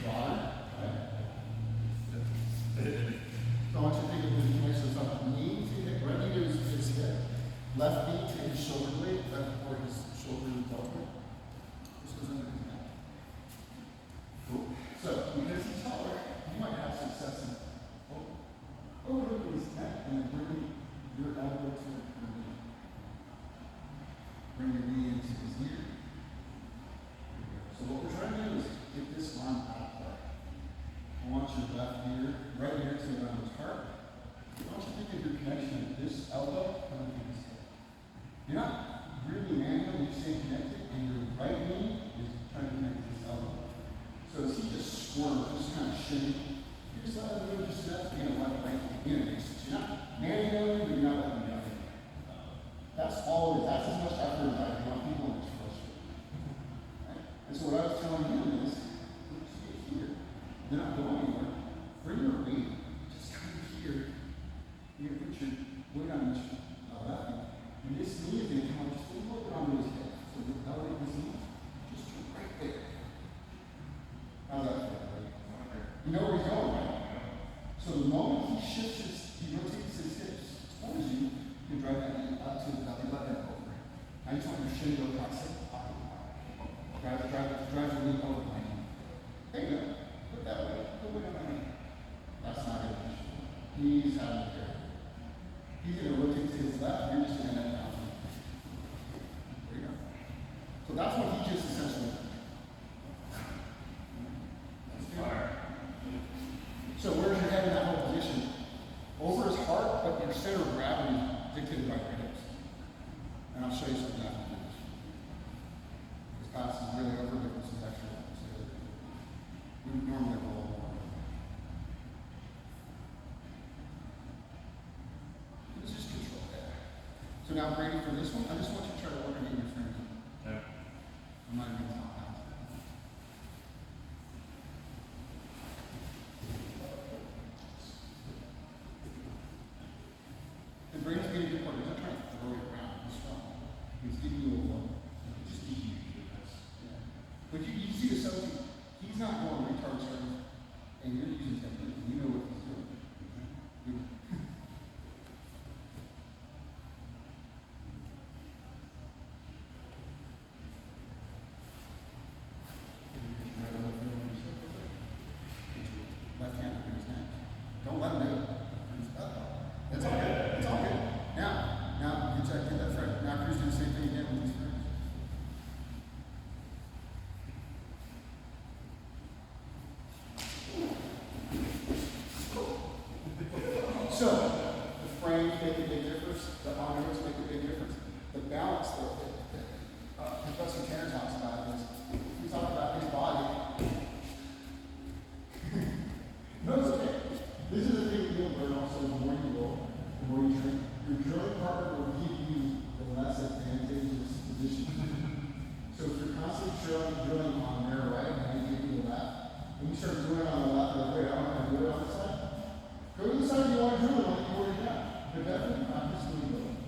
Broader, right? So I want you to think of the connection from knee to hip. Right knee to his hip. Left knee to his shoulder blade, left or his shoulder development. This goes under his neck. Cool. So, because he's taller, you might have success in over his neck and then bring your elbow to your knee. Bring your knee into his ear. So what we're trying to do is get this arm out of play. I want your left ear right here to around his heart. I want you to think of your connection of this elbow coming to his hip. You're not really manually staying connected, and your right knee is trying to connect to his elbow. So as he just squirms, just kind of shimmy, you just let him move just enough to get a left right in. You're not manually, but you're not letting him go. That's all it is. That's as much effort as I want people in this frustrated. Right? And so what I was telling him is, just get here. They're not going anywhere. Bring your weight. Just kind of here. You're going to put your weight on this left knee. And this knee is going to come up just a little bit onto his hip. So the elevate his knee. Just right there. How's that feel? You know where he's going, right? So the moment he shifts he rotates his hips towards you, you drive that knee up to the belly button and over. I just want your shin to go across it. Drive your knee over my knee. There you go. Put that way. Put it on my knee. That's not good. He's having it there. He's going to rotate to his left. You're just going to end up down. There you go. So that's what he just essentially did. So where's your head in that whole position? Over his heart, but your center of gravity is dictated by your hips. And I'll show you something after this. This class is really over, but this is actually what we normally roll more. This is control there. So now Brady, for this one, I just want you to try to alternate your fingers. Yeah. I'm not even talking about it. And Brady's getting a good part. He's not trying to throw it around. He's strong. He's giving you a one. Just keep you. Yeah. But you see the subtlety. He's not going retard strength, and you're using technique. You know what he's doing. Left hand up in his neck. Don't let him do it. It's all good. It's all good. Now, get that friend. Now, Chris do the same thing again with his friends. So, the frames make a big difference. The arms make a big difference. The balance that Professor Tanner talks about is, we talk about his body. No, it's okay. This is the thing you'll learn also the more you roll, the more you train. Your drilling partner will give you the less advantageous position. So if you're constantly drilling on their right and they give you the left, when you start doing it on the left, like, wait, I want to do it on this side. Go to the side you want to do it on, you already got. But definitely practice doing both.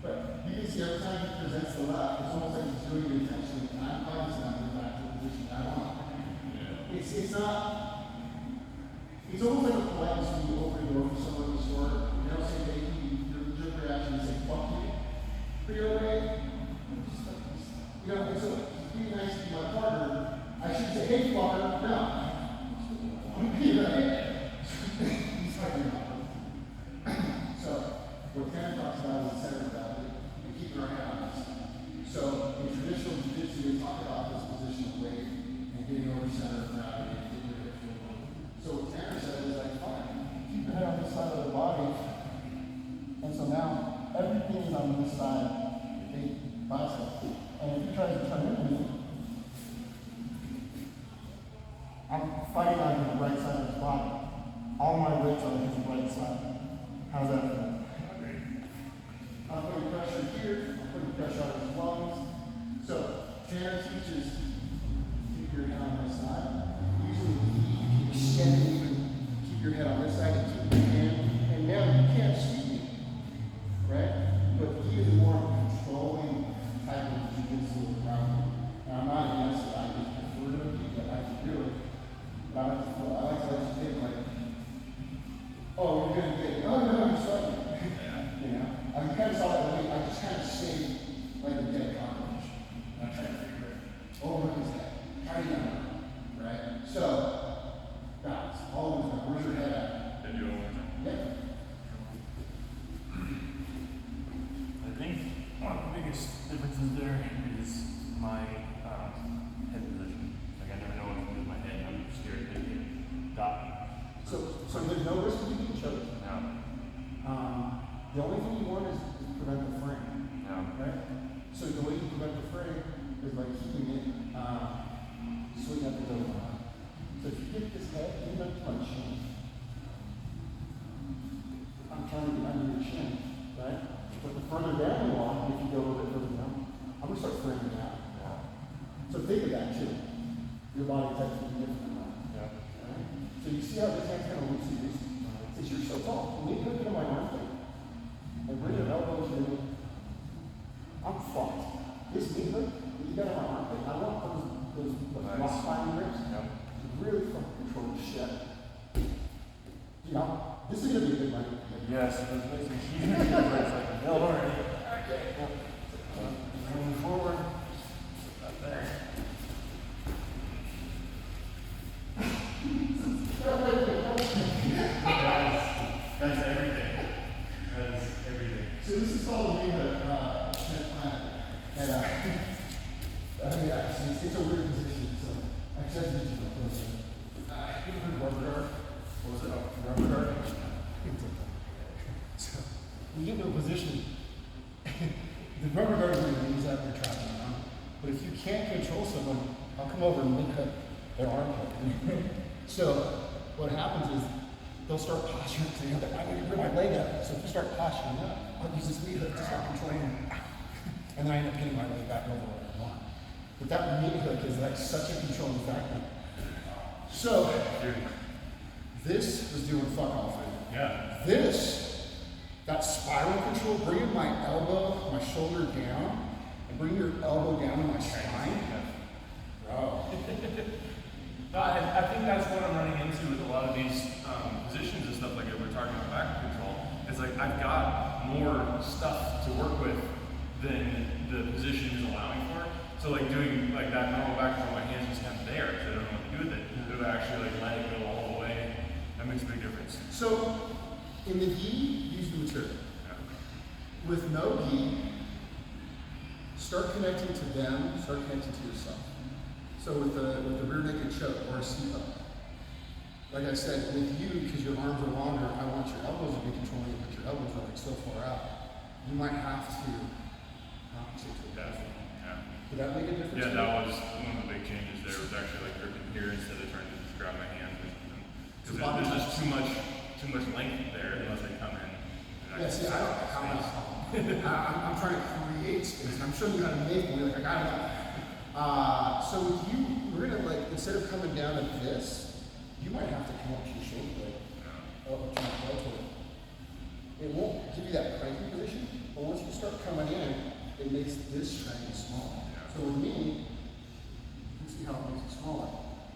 But you can see every time he presents the left, it's almost like he's doing it intentionally, and I'm cognizant of the back to the position I want. It's not, it's almost like a politeness when you open the door for someone in the store. You don't say thank you, your reaction is say fuck you. But you're like, you know, and so being nice to my partner, I should say, hey fucker, no. I'm being like, he's like, no. So, what Tanner talks about is the center about it, and keeping our head on us. So, in traditional jiu-jitsu, they talk about this position of weight, and getting over center of gravity, and getting your hips moving. So what Tanner said is like, fine, keep your head on this side of the body. And so now, everything is on this side, the bicep. And if you try to turn into me, I'm fighting on the right side of his body. All my weight's on his right side. How's that feel? I'm putting pressure here, I'm putting pressure on his lungs. So, Tanner teaches keep your head on this side. Usually you can extend it, you can keep your head on this side and keep your hand. And now you can't see me, right? But he is more of a controlling type of jiu-jitsu around me. And I'm not against it, I just prefer to be, but I can do it. But I like to let you think like, oh, you're gonna get it. Oh no, I'm sorry. You know? I kind of saw that way. I just kind of stayed like a dead cockroach. And I tried to figure it. Oh, what is that? How do you know? Right? So, balance. All of them. Where's your head at? Can you do it one more time? Yeah. I think one of the biggest differences there is my head position. Like I never know what to do with my head. I'm scared to get got. So there's no risk of you being choked. No. The only thing you want is prevent the frame. No. Right? So the way you prevent the frame is by keeping it so you have to go around. So if you get this head, you don't my chin. I'm trying to get under your chin, right? But the further down you are, if you go a little bit further down, I'm gonna start framing out. So think of that too. Your body type is different. Yeah. Right? So you see how this hand's kind of loosey-goosey? Since you're so tall, when you look at my armpit, and bring your elbows in, I'm fucked. This knee hook that you got on my armpit, I want those Nice. rock climbing ribs Yep. to really fucking control the shit. You know, this is gonna be a good one. Yes, it makes me huge. It's like a hill already. Okay. Moving forward. Up there. That's everything. That's everything. So this is called the knee hook, planet. And yeah, it's a weird position, so I just need you to close it. You ever heard rubber guard? What was it? Rubber guard? So, when you get into a position, the rubber guard is where your knees out, you're trapping around. But if you can't control someone, I'll come over and make cut their arm cut. So, what happens is, they'll start posturing to the other. I'm going to bring my leg up. So if you start posturing up, I'll use this knee hook to start controlling them. And then I end up getting my leg back over where I want. But that knee hook is like such a controlling factor. So, this was doing fuck all for you. Yeah. This, that spiral control, bringing my elbow, my shoulder down, and bring your elbow down to my spine. Bro. I think that's what I'm running into with a lot of these positions and stuff like that. We're talking about back control. It's like I've got more stuff to work with than the position is allowing for. So like doing like that normal back control, my hands just kind of there because I don't know what to do with it. But if I actually like let it go all the way, that makes a big difference. So, in the gi, use the material. Yeah. With no gi, start connecting to them, start connecting to yourself. So with the rear naked choke or a seat-up. Like I said, with you, because your arms are longer, I want your elbows to be controlling it, but your elbows are like so far out. You might have to compensate to that. Yeah. Did that make a difference? Yeah, that was one of the big changes there, was actually like gripping here instead of trying to just grab my hand or something. Because there's just too much length there unless I come in. And Yeah, see, I don't know how much. I'm trying to create space. I'm showing you how to make one. Like, I got it. So with you, we're gonna like, instead of coming down to this, gonna have to come up to your shoulder blade, up to your deltoid. It won't give you that cranking position, but once you start coming in, it makes this triangle smaller. So with me, you see how it makes it smaller.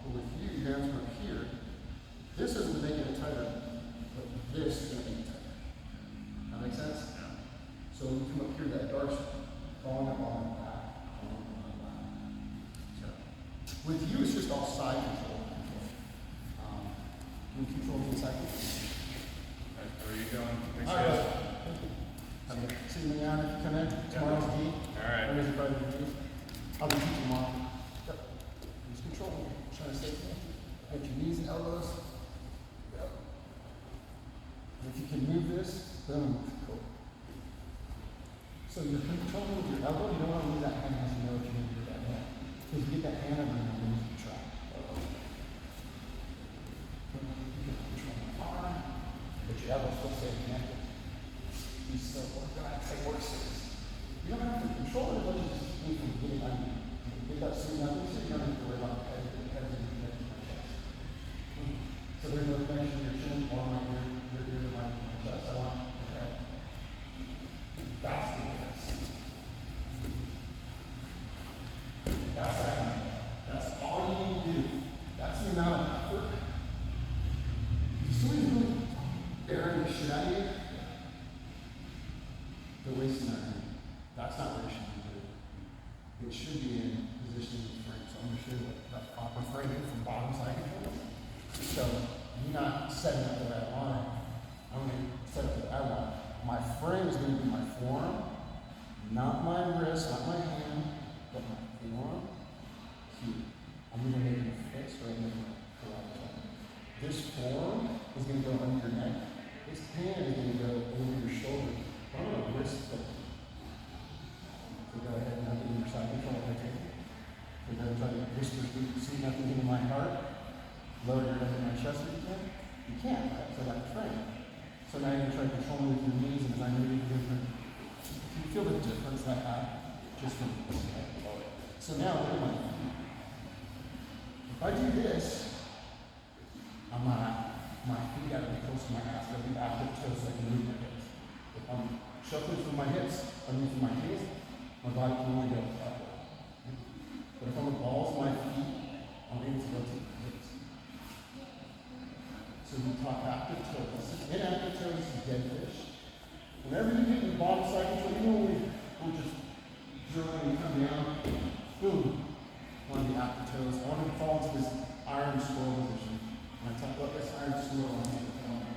But with you, your hands are here. This isn't making it tighter, but this is gonna make it tighter. That make sense? So when you come up here, that dark, falling up on the back, falling up on the back. So with you, it's just all side control. You control the side control. Where are you going? Thanks, All guys. right. See you out if you come in. Tomorrow's D. All right. Where's your brother? I'll be teaching tomorrow. Yep. Just control. Trying to stay clean. Put your knees and elbows. Yep. And if you can move this, boom. Cool. So you're controlling with your elbow. You don't want to move that hand unless you know what you're going to do with that hand. Because you get that hand over and then you can try. But your elbow still stay connected. You still work six. You don't have to control it, but you just need to get it under. Get that sitting up, so you don't have to worry about the head and connecting my chest. So there's no connection to your chin or my ear to my chest. I want, okay. That's the difference. That's that. That's all you need to do. That's the amount of effort. Somebody's really bearing the shit out of you. The waist is not in. That's not where it should be. It should be in position of frame. So I'm going to show you what that proper framing from bottom side control. So you're not setting up the way I want it. I'm going to set up the way I want. My frame is going to be my forearm, not my wrist, not my hand, but my forearm here. I'm going to make it fixed right in the carotid. This forearm is going to go under your neck. This hand is going to go over your shoulder. I'm going to wrist flip. So go ahead and give me your side control right here. So go try to whisper, see nothing into my heart. Lower your head in my chest if you can. You can't, right? So that's frame. So now you're going to try to control me with your knees, and as I move you different. Can you feel the difference that I have? Just from this head. So now look at my feet. If I do this, my feet got to be close to my ass, got to be active toes so I can move my hips. If I'm shuffling through my hips, underneath my knees, my body can only go up. But if I'm the balls of my feet, I'm able to go to the hips. So we talk active toes. Inactive toes is dead fish. Whenever you get in the bottom side control, you know we're just drilling and come down, boom. One of the active toes. I want to fall into this iron scroll position. When I talk about this iron scroll, I want you to come on.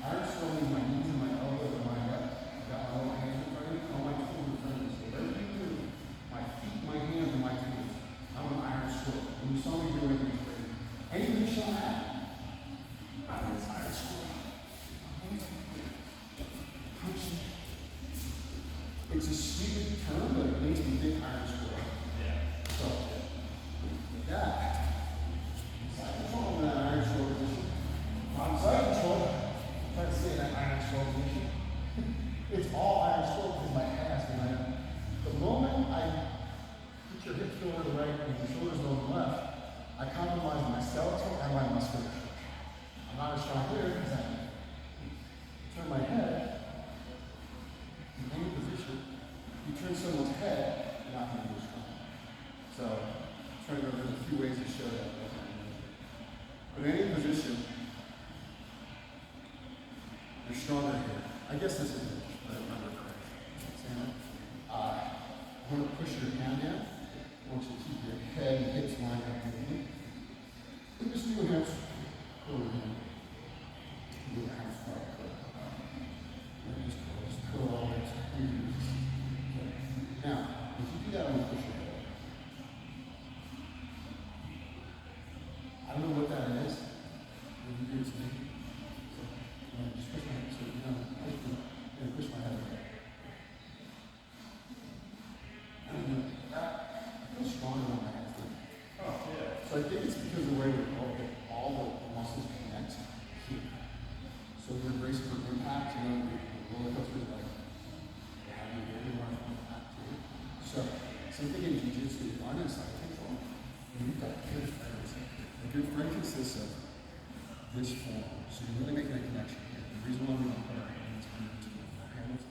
Iron scroll means my knees and my elbows and my left. I've got my little hands in front of me, all my tools in front of me. So whatever you do, my feet, my hands, and my tools, I'm an iron scroll. When you saw me doing it, anything you shall have, I'm this iron scroll. It's a stupid term, but it makes me think iron scroll. Yeah. So, with that, side control in that iron scroll position. On side control, I'm trying to stay in that iron scroll position. It's all iron scroll because my ass behind it. The moment I put your hips go to the right and your shoulders go to the left, I compromise my skeletal and my musculature. I'm not as strong here because I turn my head in any position. You turn someone's head, you're not going to be strong. So, I'm trying to go through a few ways to show that. But in any position, you're stronger here. I guess this is it, if I remember correctly. I want to push your hand down. I want you to keep your head and hips lined up with me. And just do a hand over here. Do a hand squat. Just curl all the way to your knees. Okay. Now, if you do that, I'm going to push your head. I don't know what that is. When you do it to me. So, just push my head. So, push my head away. I don't know. I feel stronger on my hands. Oh, yeah. So I think it's because of the way that all the muscles connect here. So you're bracing for impact, the roller coaster is like having very much impact too. So, something in jiu-jitsu, if I'm in side control, and you've got good friends, a good frame consists of this form, so you're really making a connection here. The reason why we don't put our hands into the panels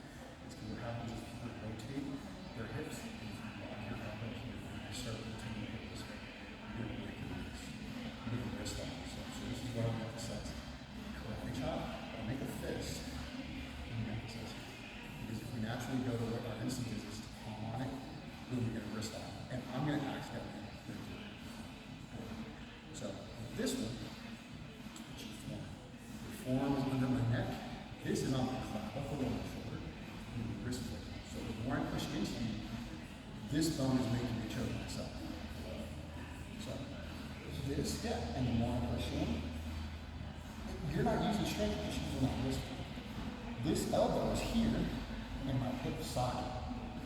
is because what happens is people rotate their hips and you lock your elbow here and you start rotating your hip this way. You're going to make a wrist on yourself. So this is why we emphasize correctly chop, or make a fist, and we emphasize it. Because if we naturally go to what our instinct is to palm on it, then we get a wrist on it. And I'm going to accidentally do it. So this one, which is form. The form is under my neck. This is on my clavicle below my shoulder, and the wrist plate. So the more I push into you, this bone is making me choke myself. So this, yeah, and the more I push in, you're not using strength because you're not wrist. This elbow is here, and my hip socket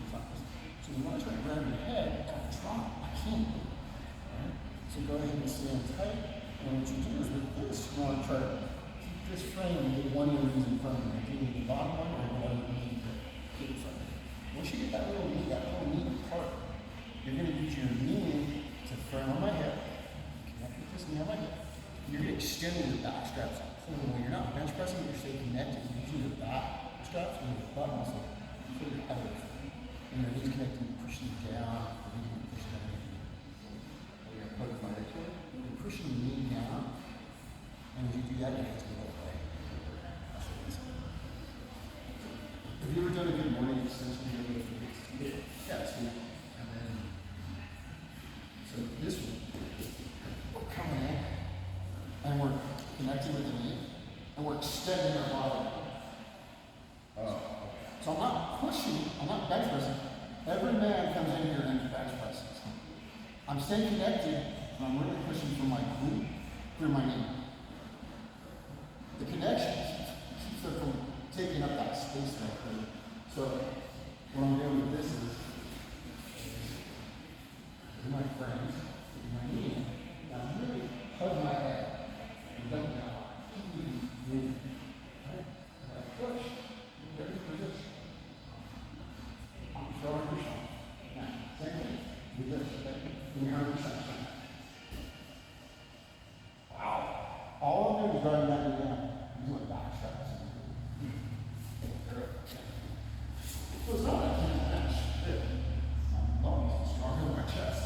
is on this. So when I try to grab your head, if I try, I can't. Right? So go ahead and stand tight. And what you do is with this, you want to try to keep this frame and get one of your knees in front of you. Either the bottom one or whatever knee you get in front of you. Once you get that little knee apart, you're going to use your knee to firm on my hip. Connect with this knee on my hip. You're going to extend your back straps up. When you're not bench pressing, you're staying connected. You're using your back straps and your butt muscle for your other. And your knees connecting, pushing down, or you can push down. You're going to put it right to it. You're pushing your knee down. And as you do that, your hands go away. That's what it is. Have you ever done a good morning extension? Yeah, see. And then, so this one, we're coming in, and we're connecting with the knee, and we're extending our body. So I'm not pushing, I'm not bench pressing. Every man comes in here and bench presses. I'm staying connected, and I'm really pushing from my glute through my knee. The connection keeps them from taking up that space right there. So what I'm doing with this is my friends, my knee, and I'm really hugging my head. And don't now. Right? And I push. Ready for this. I'm throwing your shot. Now, same thing. Do this, okay? Give me 100%. Wow. All I'm doing is running that knee down. Using my back straps. So it's not like I can't bench. My lungs are stronger than my chest.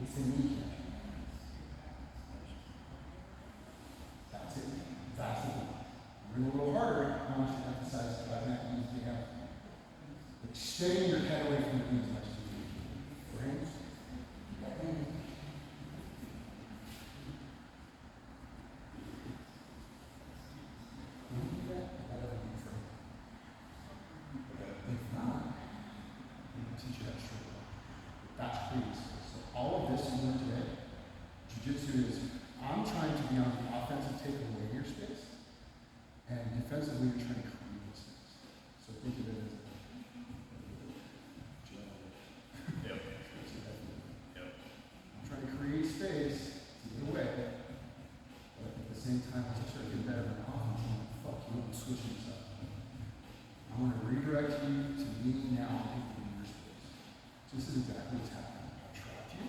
It's a knee. That's it. That's it. Bring a little harder. I want you to emphasize that neck knees together. Extending your head away from the knee as much as you can. Frames. If not, you can teach you that straight away. That's please. So all of this you learned today, jiu-jitsu is, I'm trying to be on the offensive, take away your space, and defensively you're trying to create space. So think of it as a Yep. Yep. I'm trying to create space to get away, but at the same time, as I start getting better than offense, I'm like, fuck you, I'm switching stuff. I'm going to redirect you to me now and take your space. So this is exactly what's happening. I trapped you,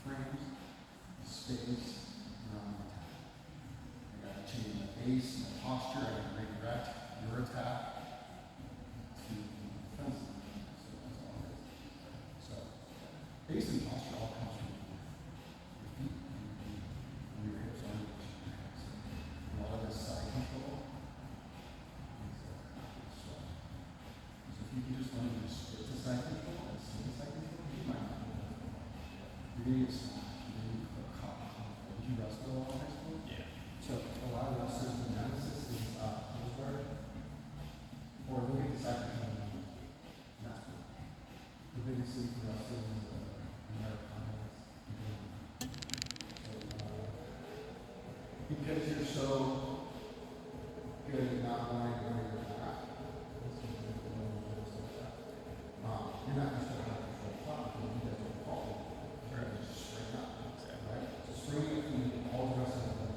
frames, space, and I'm on attack. I got to change my base, my posture, I got to redirect your attack to defensive. So that's all it is. So base and posture all comes from your feet and your hips on your hands. And all of this side control. So if you can just learn to split the side control and split the side control, you might not know that. You're going to get smashed. You're going to get caught. Did you wrestle all high school? Yeah. So a lot of wrestlers, the analysis is close guard, or look at the side control. And that's cool. The biggest thing for wrestling is Americana. So because you're so good at not wanting to go to your back, you're not just going to have control top because you guys don't fall. You're going to just straighten up. Right? So straighten up and all the rest of the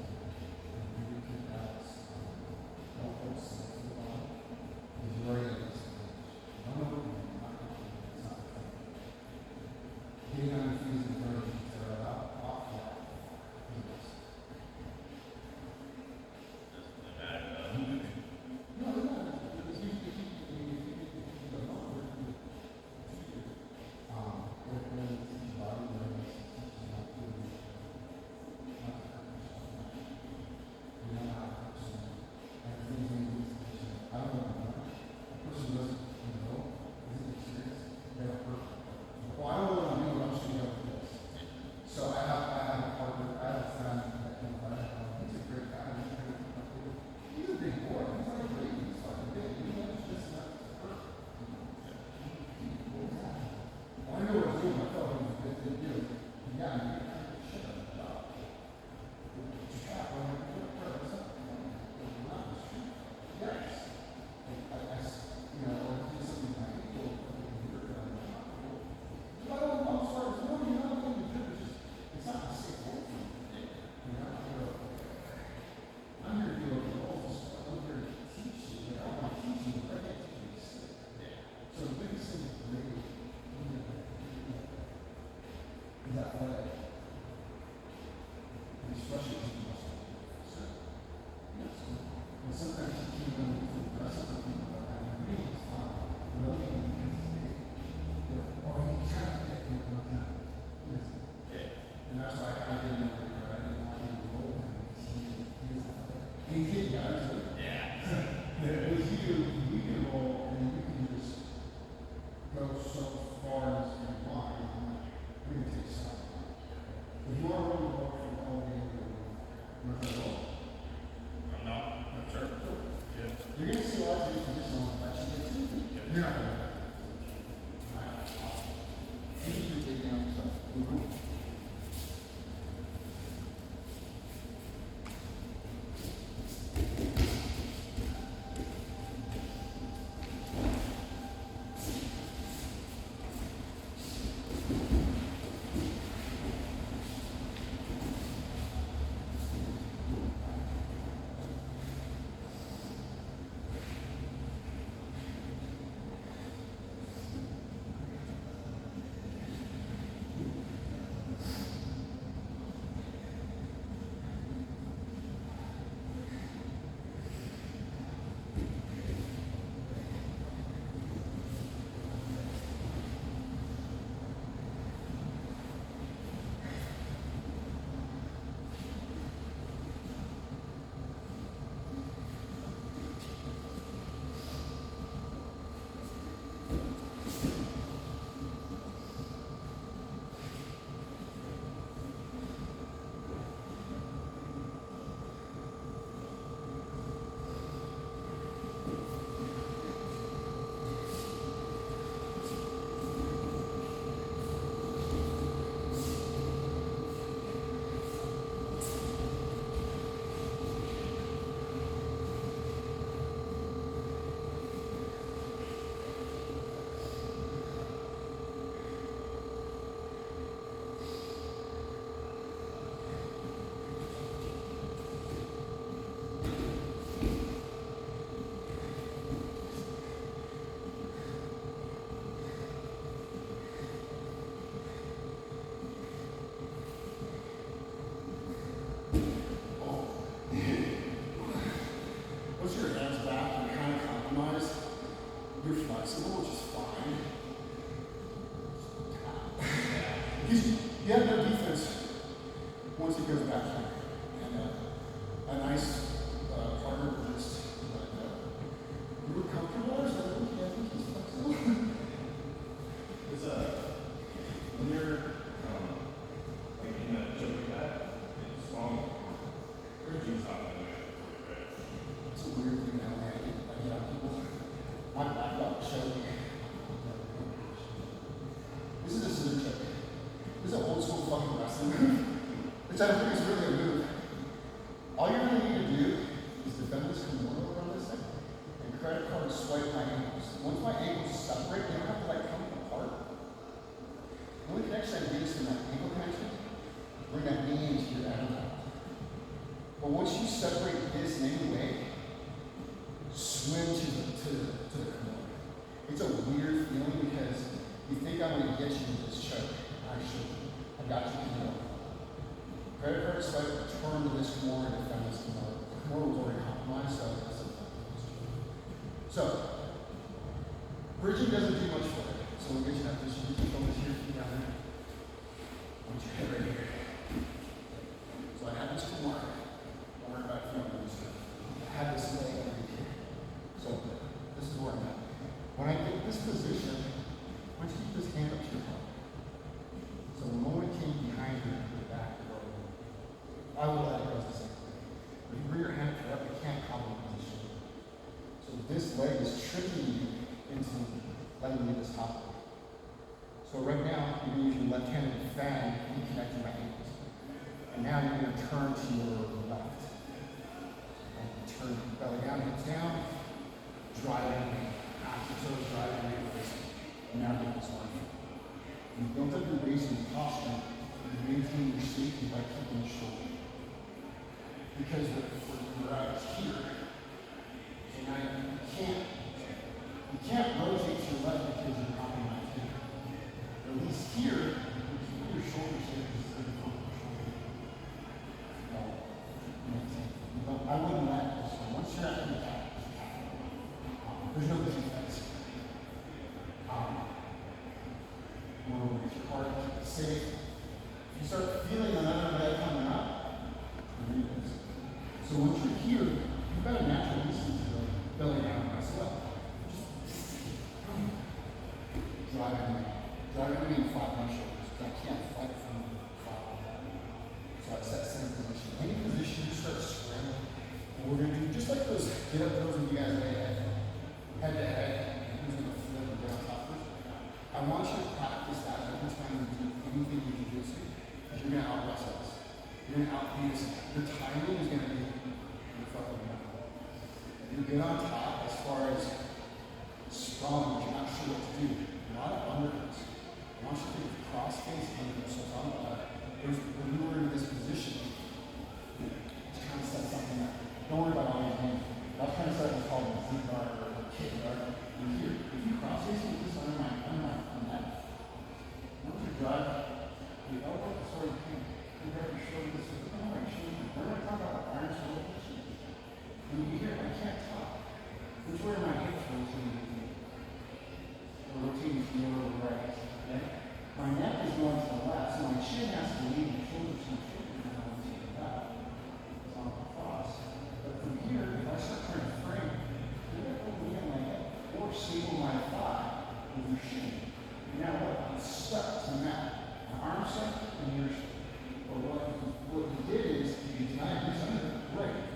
which I don't think is really a move. All you really need to do is defend this Kimura on this thing, and credit card swipe my ankles. Once my ankles separate, they don't have to like come apart. The only connection I do is from that ankle connection, bring that knee into your ankle. But once you separate this in any way, swim to the Kimura. It's a weird feeling because you think I'm going to get you with this choke. Actually, I got you Kimura. Credit card swipe, turn to this Kimura and defend this Kimura. The Kimura was already compromised, so that's the So, bridging doesn't do much for it. So we'll get you that position. You can focus here, feet down there. I want your head right here. So I have this Kimura. Don't worry about feeling this. I have this leg right here. So this is where I'm at. When I get this position, I want you to keep this hand up to your heart. So the moment it came behind you, the back, the road, I will let it go the same way. If you bring your hand up, you can't cobble the position. So this leg is tricking you into letting you this top leg. So right now, you're going to use your left hand and fan and connecting my ankles. And now you're going to turn to your left. And turn your belly down, hips down, driving, your toes driving, ankles. And now get this one. You don't have to raise your posture. You maintain your safety by keeping your shoulder. Because we're out here. So now you can't rotate to your left because you're compromised here. At least here, you keep your shoulders here because it's going to focus your shoulders. I wouldn't let this one. Once you're at the top, there's no defense. We'll make your heart safe. If you start feeling another leg coming up, read this. So once you're here, you've got a natural instinct to go belly down as well. Just driving me flat my shoulders because I can't fight from the flat. So it's that same position. Any position you start scrambling, and we're going to do just like those get up those when you guys lay head to head. Who's going to flip and get on top of it? I want you to practice that every time you do anything you can do. Because you're going to out-wrestle us. You're going to outbeat us. Your timing is going to be your fucking mouth. You get on top as far as strong, but you're not sure what to do. A lot of undercuts. I want you to take a cross face undercuts. So when you were in this position, to kind of set something up. Don't worry about all your hands. That kind of set is called a Z guard or a kick guard. And here, if you cross face with this under my neck, once you drive, the elbow is sort of pain. You grab your shoulder, this is the right shoulder. We're going to talk about iron shoulder. When you hear, I can't talk. Which way are my hips rotating? They're rotating to the right. Okay? My neck is going to the left, so my chin has to leave my shoulders to my shoulder. And I want to take that. It's on the cross. But from here, if I start trying to frame, you're going to put me on my head or staple my thigh with your shin. And now what? I'm stuck to the mat. My arm's stuck and yours. Or what you did is, you denied this under right.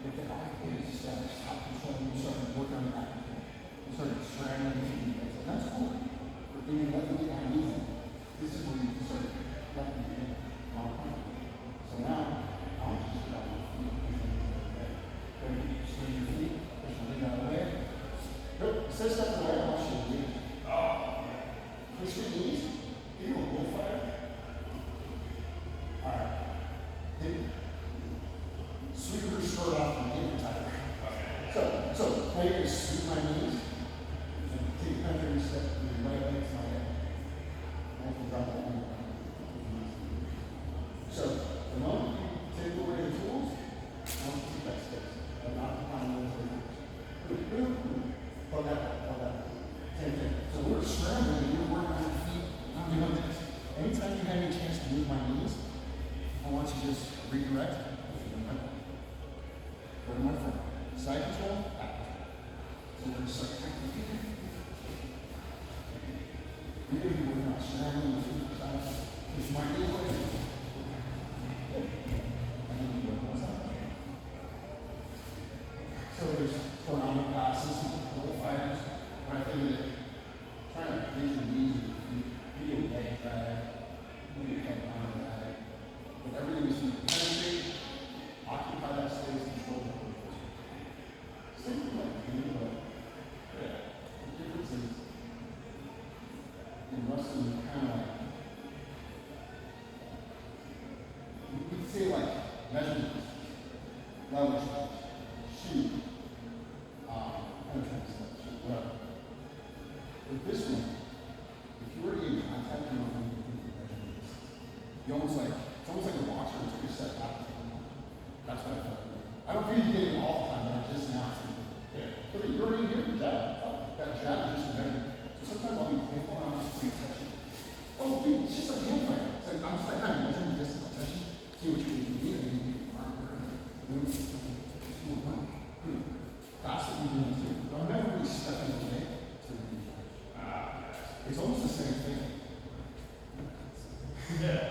If the back is top control, you start to work on the back. You start scrambling and that's cool. But then you let me get my knees in. This is where you can start letting me in on point. So now, I want you to sit on your feet. Ready? Swing your feet. Push your leg out of the way. Good. Instead of stepping away, I want you to lean. Push your knees. Give you a bullfire. Alright. Then sweep your shirt off and get your tighter. So now you're going to sweep my knees. And take a country step with your right leg to my head. And I can drop that knee. So the moment you take away the tools, I want you to keep that space. I'm not behind those tools. Hold that. Same thing. So we're scrambling and you're working on your feet. I'm doing this. Anytime you have any chance to move my knees, I want you to just redirect. Go to my front. Side control, back control. leather stuff, shoe, entrance stuff, whatever. With this one, if you were in contact, you know, you almost like, it's almost like a boxer who took a step back. That's what I felt. I don't feel you get it all the time, but I just now see it. Yeah. But you're already here, that jab is just better. So sometimes I'll be playful and I'll just be touching. Oh, dude, it's just like hand fighting. It's like, I'm just like, I'm measuring the distance, I'll touch you, see what you need, and then you can arm her. That's what you do too. I'm never really stepping away to the it's almost the same thing. Yeah.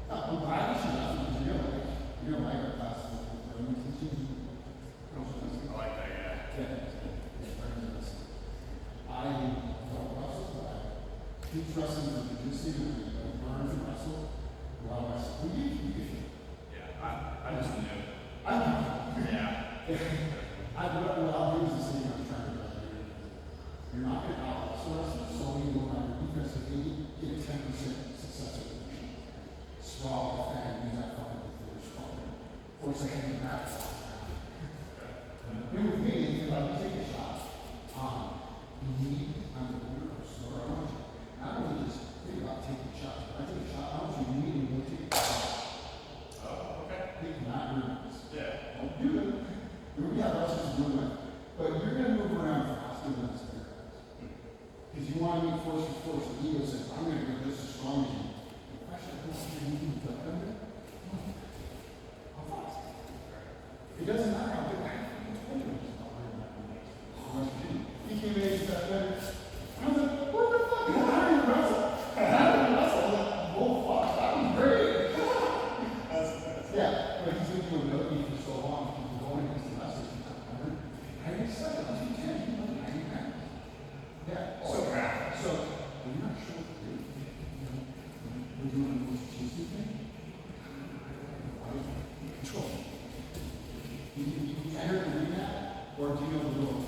I'm glad that she does because you're like our class. I like that guy. I don't wrestle, but I keep wrestling for jiu-jitsu and learn to wrestle. While I wrestle, Yeah, I just knew. Yeah. What I'll do is the same I'm trying to do. You're not going to outsource so you will have your defensive game, get a 10% success rate. Swallow and use that fucking before you swallow. Force a hand in that. With me, if I take a shot, you need, I'm the leader of store. I want you not only just think about taking shots, but I take a shot, I want you to need to take a shot. Oh, okay. Think not nervous. Yeah. Don't do it. Yeah, that's just doing it. But you're going to move around faster than this guy. Because you want to meet force to force. The ego says, I'm going to go just as strong as you. The pressure comes to you, you can under. How fast? It doesn't matter how good I am. He came in and said, I was like, what the fuck? How do you wrestle? How do you wrestle? I was like, oh fuck, that was great. Yeah, but he's been doing no for so long. People going against the wrestlers. I get second, I think 10, you know, 90 pounds. Yeah, so when you're not sure what to do, we're doing the most cheesy thing. Control. You enter the arena, or do you know the little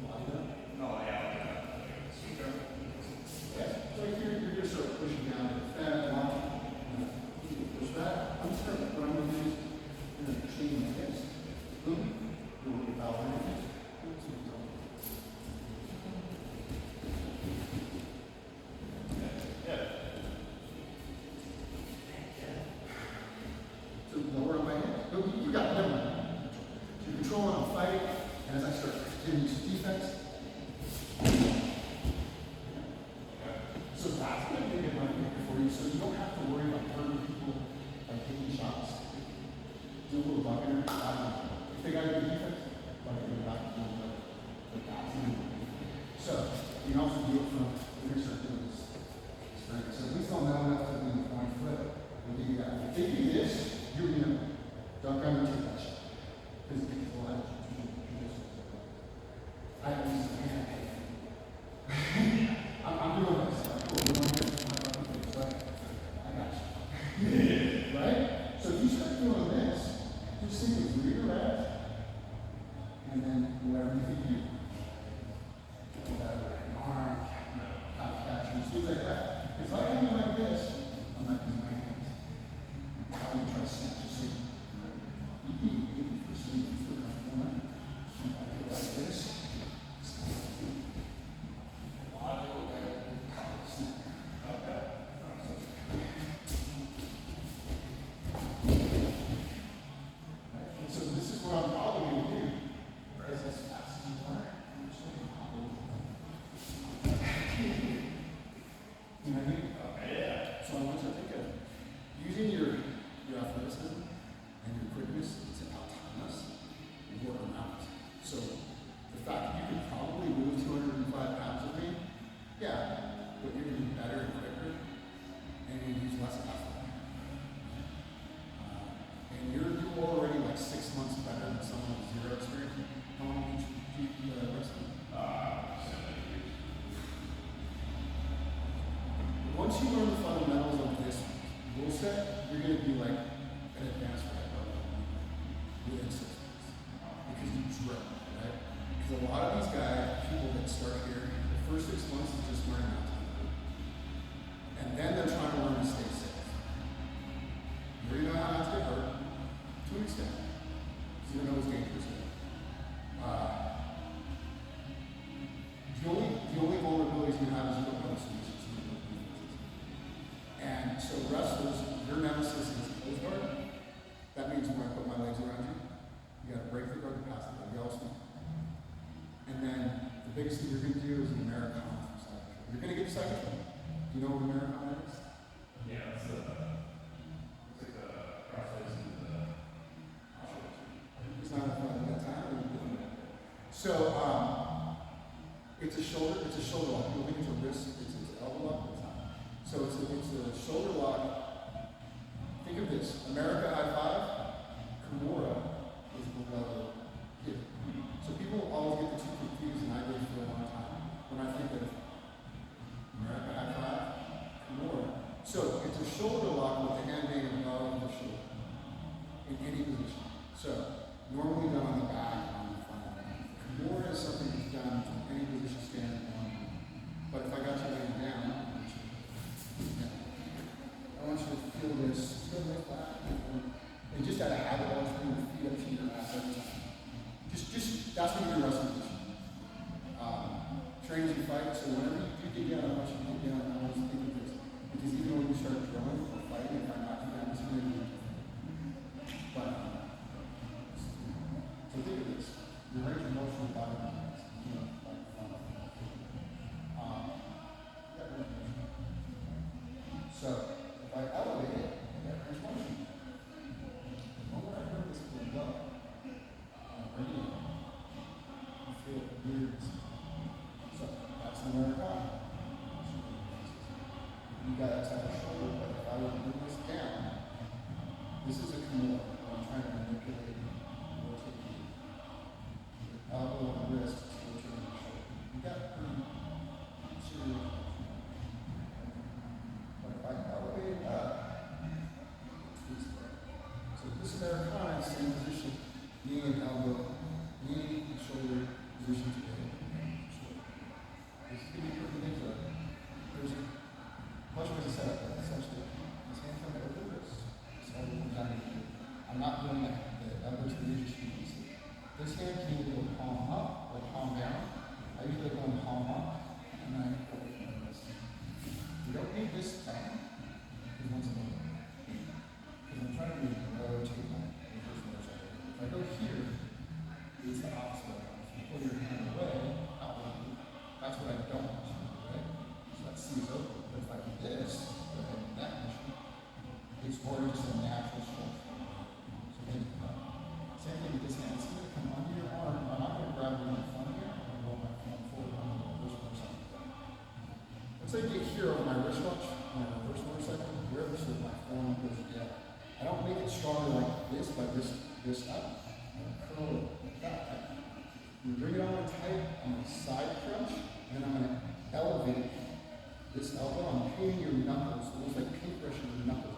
body up? No, yeah, super. Yeah, so you're just sort of pushing down the fat line. Push back. I'm just going to, what I'm going to do is, I'm going to chain my hips. Boom. Do a little power in it. So lower on my head. No, you got never mind. So you're controlling, I'm fighting, and as I start getting used to defense, so that's going to make it run quicker for you, so you don't have to worry about hurting people by taking shots. Do a little bucket. If they got a good defense, bucket in the back, but that's it. So you can also do it from when you start doing this. Right? So at least I'll know enough to be in the 20 foot. And do that. If they do this, you're going to dunk under take that shot. Because it takes a lot of I have used a hand. I'm doing this. I got you. Right? So if you start doing this, just think of where you're at, and then whatever you think you do. Whatever, arm, catching, things like that. If I can do like this, I'm not using my hands. I would try to snatch a sleep. You can proceed to feel comfortable. Like this. So this is what I'm probably going to do. As fast as you are. I'm just going to hobble. You know what I mean? Yeah. So I want you to think of using your athleticism and your quickness to out-time us and work around us. So the fact that you can probably move 205 pounds with me, yeah, but you're going to be better and quicker, and you use less effort. And you're already like 6 months better than someone with zero experience. How long did you keep wrestling? 7 years. Once you learn the fundamentals of this rule set, you're going to be like an advanced right within 6 months. Because you drill, right? Because a lot of these guys, people that start here, the first 6 months is just learning how to move. And then they're trying to learn to stay safe. You already know how not to get hurt. To an can stand. Because you know it's dangerous. The only vulnerabilities you have is you don't know the solutions to those weaknesses. And so wrestlers, your nemesis is close guard. That means when I put my legs around you, you gotta break the guard to pass it, like yellow speed. And then the biggest thing you're gonna do is an Americana from side control. You're gonna get side control. Do you know what Americana is? Yeah, it's like the crossface and the. It's not a fun that time. Or you doing it? So it's a shoulder lock. You think it's a wrist, it's an elbow lock, but it's not. So it's a shoulder lock. Think of this: America high five, Kimura is below here. So people always get the two confused, and I did for a long time. When I think of America high five, Kimura. So it's a shoulder lock with the hand being above the shoulder in any position. So normally done on the back, on the front. Kimura is something that's done from any position standing on. But if I got you laying down, I want you to feel this, feel like that. And just out of habit, always bring your feet up to your ass every time. Just that's what you're wrestling position. Train as you fight, so whenever you get down, I want you to get down and I always think of this. Because even when you start drilling or fighting, if I knock you down, it's going to be. But, so think of this. Your range of motion of body movements. You know, like front up. That range of motion. So, if I elevate it, that range of motion. The moment I heard this will go, bring it in. You feel it weird. So, that's the Americana. You got outside the shoulder, but if I were to bring this down, this is a Kimura. I'm trying to manipulate and rotate you. Elbow and wrist, rotating the shoulder. You got pretty serious. But if I elevate it up, it's there. So this Americana is same position, knee and elbow, knee and shoulder position together. This is going to be pretty different. There's much more to set up, but essentially, this hand coming over the wrist. This elbow comes down here. I'm not doing that. The elbow to the knee just you can see. This hand can either go palm up or palm down. I usually go palm up, and then I go like this. You don't need this down, because once I'm over. Because I'm trying to rotate my reverse motor. If I go here, it's the opposite. If you pull your hand away, outwardly, that's what I don't want you to do, right? So that sees open. But if I do this, go ahead and that motion, it's already just a natural stroke. So think about it. Same thing with this hand. It's going to come under your arm. I'm not going to grab it in the front here. I'm going to roll my front forward on the reverse motorcycle. Once I get here on my wristwatch, on my reverse motorcycle, wherever so my form goes down. I don't make it stronger like this, by this up. I'm going to curl it like that. You bring it on tight on the side crunch, and then I'm going to elevate this elbow. I'm painting your knuckles, almost like paintbrushing your knuckles.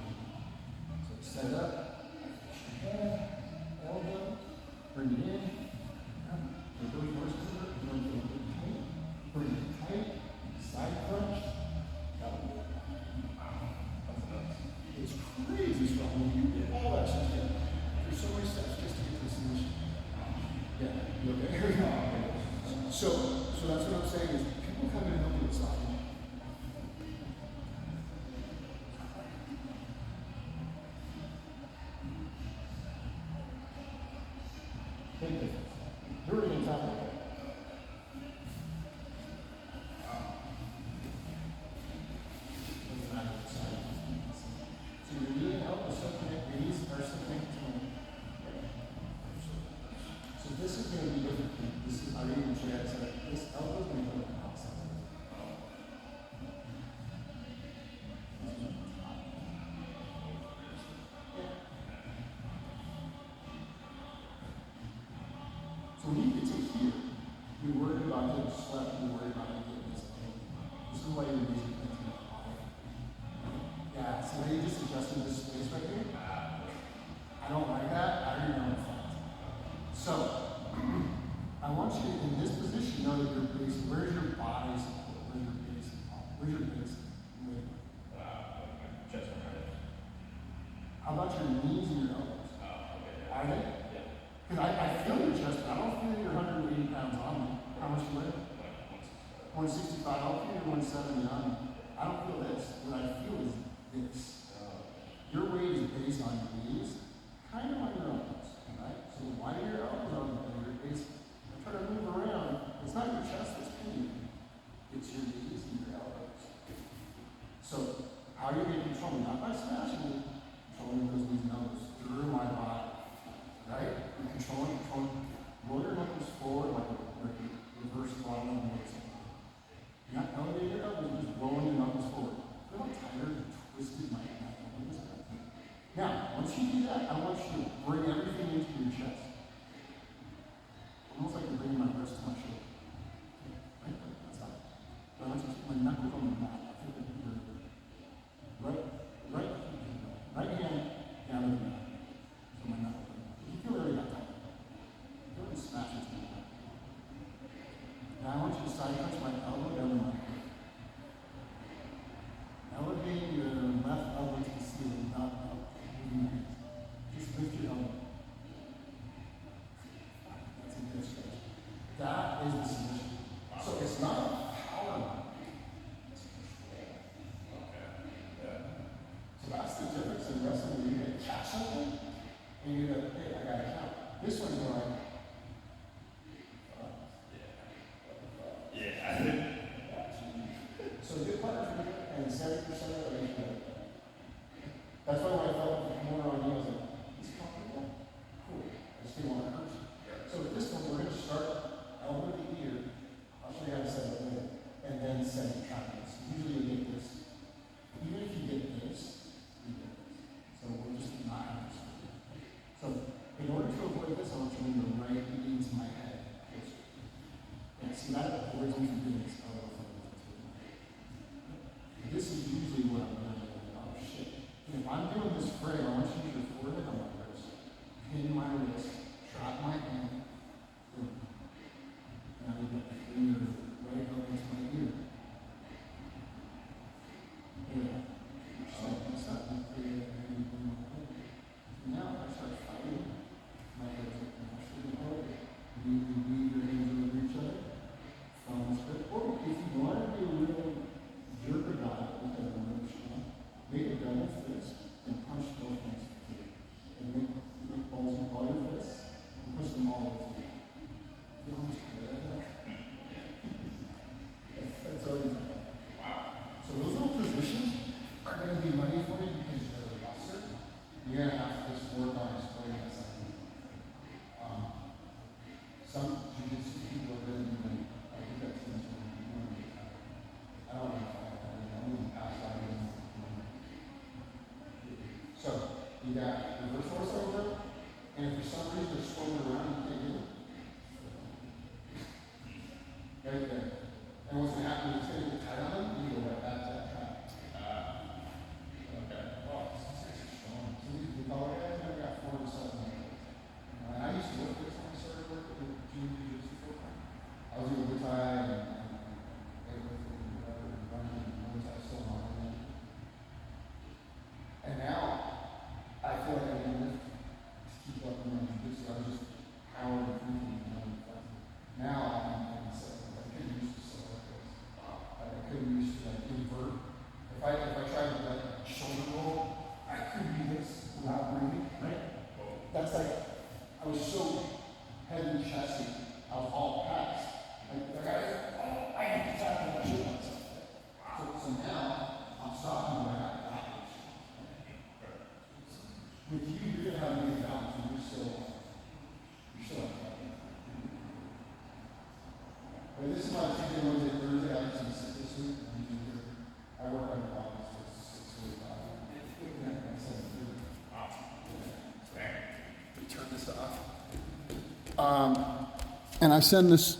So set up, push your head, elbow, bring it in. Reverse motorcycle, bring it tight, side crunch, elbow. It's crazy strong when you get all that shit together. There's so many steps just to get to the solution. Yeah, you okay? Here we go. So that's what I'm saying is people come in and help you with something. Big difference. You're in time. So your knee and elbow still connect, your knees are still connected to one. So this is going to be different. This is, I didn't even show you how to set up. This elbow is going to go on the outside. So when you get to here, you're worried about getting swept, you're worried about getting this. This is why you're using it. Yeah, so now you're just adjusting this space right here. I don't like that. I already know it's fine. So, I want you to, in this position, know that your base, where's your body support? Where's your base? Where's your base? Chest and head. How about your knees and your elbows? I Because I feel your chest, but I don't feel your 180 pounds on me. How much you weigh? 165. I don't feel your 170 on me. I don't feel this. What I feel is this. Your weight is based on your knees, kind of on your elbows, right? So why are your elbows on the base? I try to move around. It's not your chest that's paining. It's your knees and your elbows. So how are you going to control me? Not by smashing me, controlling those knees and elbows through my body. Right? You're controlling. Roll your knuckles forward like a reverse throttle on the You're not elevating your elbows, you're just rolling your knuckles forward. Feel how tired and twisted my neck is. Now, once you do that, I want you to bring everything into your chest. Almost like you're bringing my wrist to my shoulder. Right? That's not it. But I want you to put my knuckles on the mat. I feel like you're right hand down to the mat. So my knuckles. You feel really that tight. Go ahead and smash it to me. Now I want you to side touch my elbow down to my hip. Elevate your left elbow to the ceiling, not up. Just lift your elbow. That's a good stretch. That is the submission. So it's not a power line. So that's the difference in wrestling. You're going to catch something, and you're going to, hey, I got to count. This one's going like, so good partner for me, and 70% of it makes better. That's why when I felt the corner on you, I was like, he's comfortable. Cool. I just didn't want to hurt you. So with this one, we're going to start elbow to ear. I'll show you how to set it later. And then set it triangles. Usually you get this. Even if you get this, you get this. So we're just not having this. So in order to avoid this, I want you to move right into my head. And see, that avoids me from doing this. This is usually what I'm doing. Oh shit. And if I'm doing this frame, I want you to use your forehead on my wrist, pin my wrist, drop my hand, boom. Now we get your right up into my ear. Yeah. Just like this, that, and now if I start fighting, my head's like, I shouldn't hold it. You weave your hands over each other, thumbs good. Or if you want to be a real jerk about it, because I'm really strong, make a double fist and punch both hands together. And make balls in all your fists and push them all over together. You know how much good that is? That's all you know. Wow. So those little positions are going to be money for you because you're a boxer. You're going to have to just work on explaining that something. Some jiu-jitsu people are really doing, I think that's too much of I don't know. So, you got reverse horse over, and if for some reason they're swirling around, you can't do it. Right there. And what's going to happen is it's going to get tight on them, and you go right back to that track. Okay. Well, it's strong. So these blue collar guys, I've got 4 to 7 and I used to work this when I started working with junior jiu-jitsu full-time. I was able to tie and and now, I feel like I need to keep up with my jiu-jitsu. I was just powering and thinking, now I can say, I couldn't use to stuff like this. I couldn't use to like invert. If I tried to like shoulder roll, I couldn't do this without breathing, right? That's like, I was so heavy chested, I was all packs. Like I had to tap my shit myself. So now, I'm stopping where I got backwards. With you, you're going to have a new balance, and you're still but this is my Tuesday, Wednesday, Thursday. I just sit this week. I work on the office for 6 weeks. Turn this off. And I send this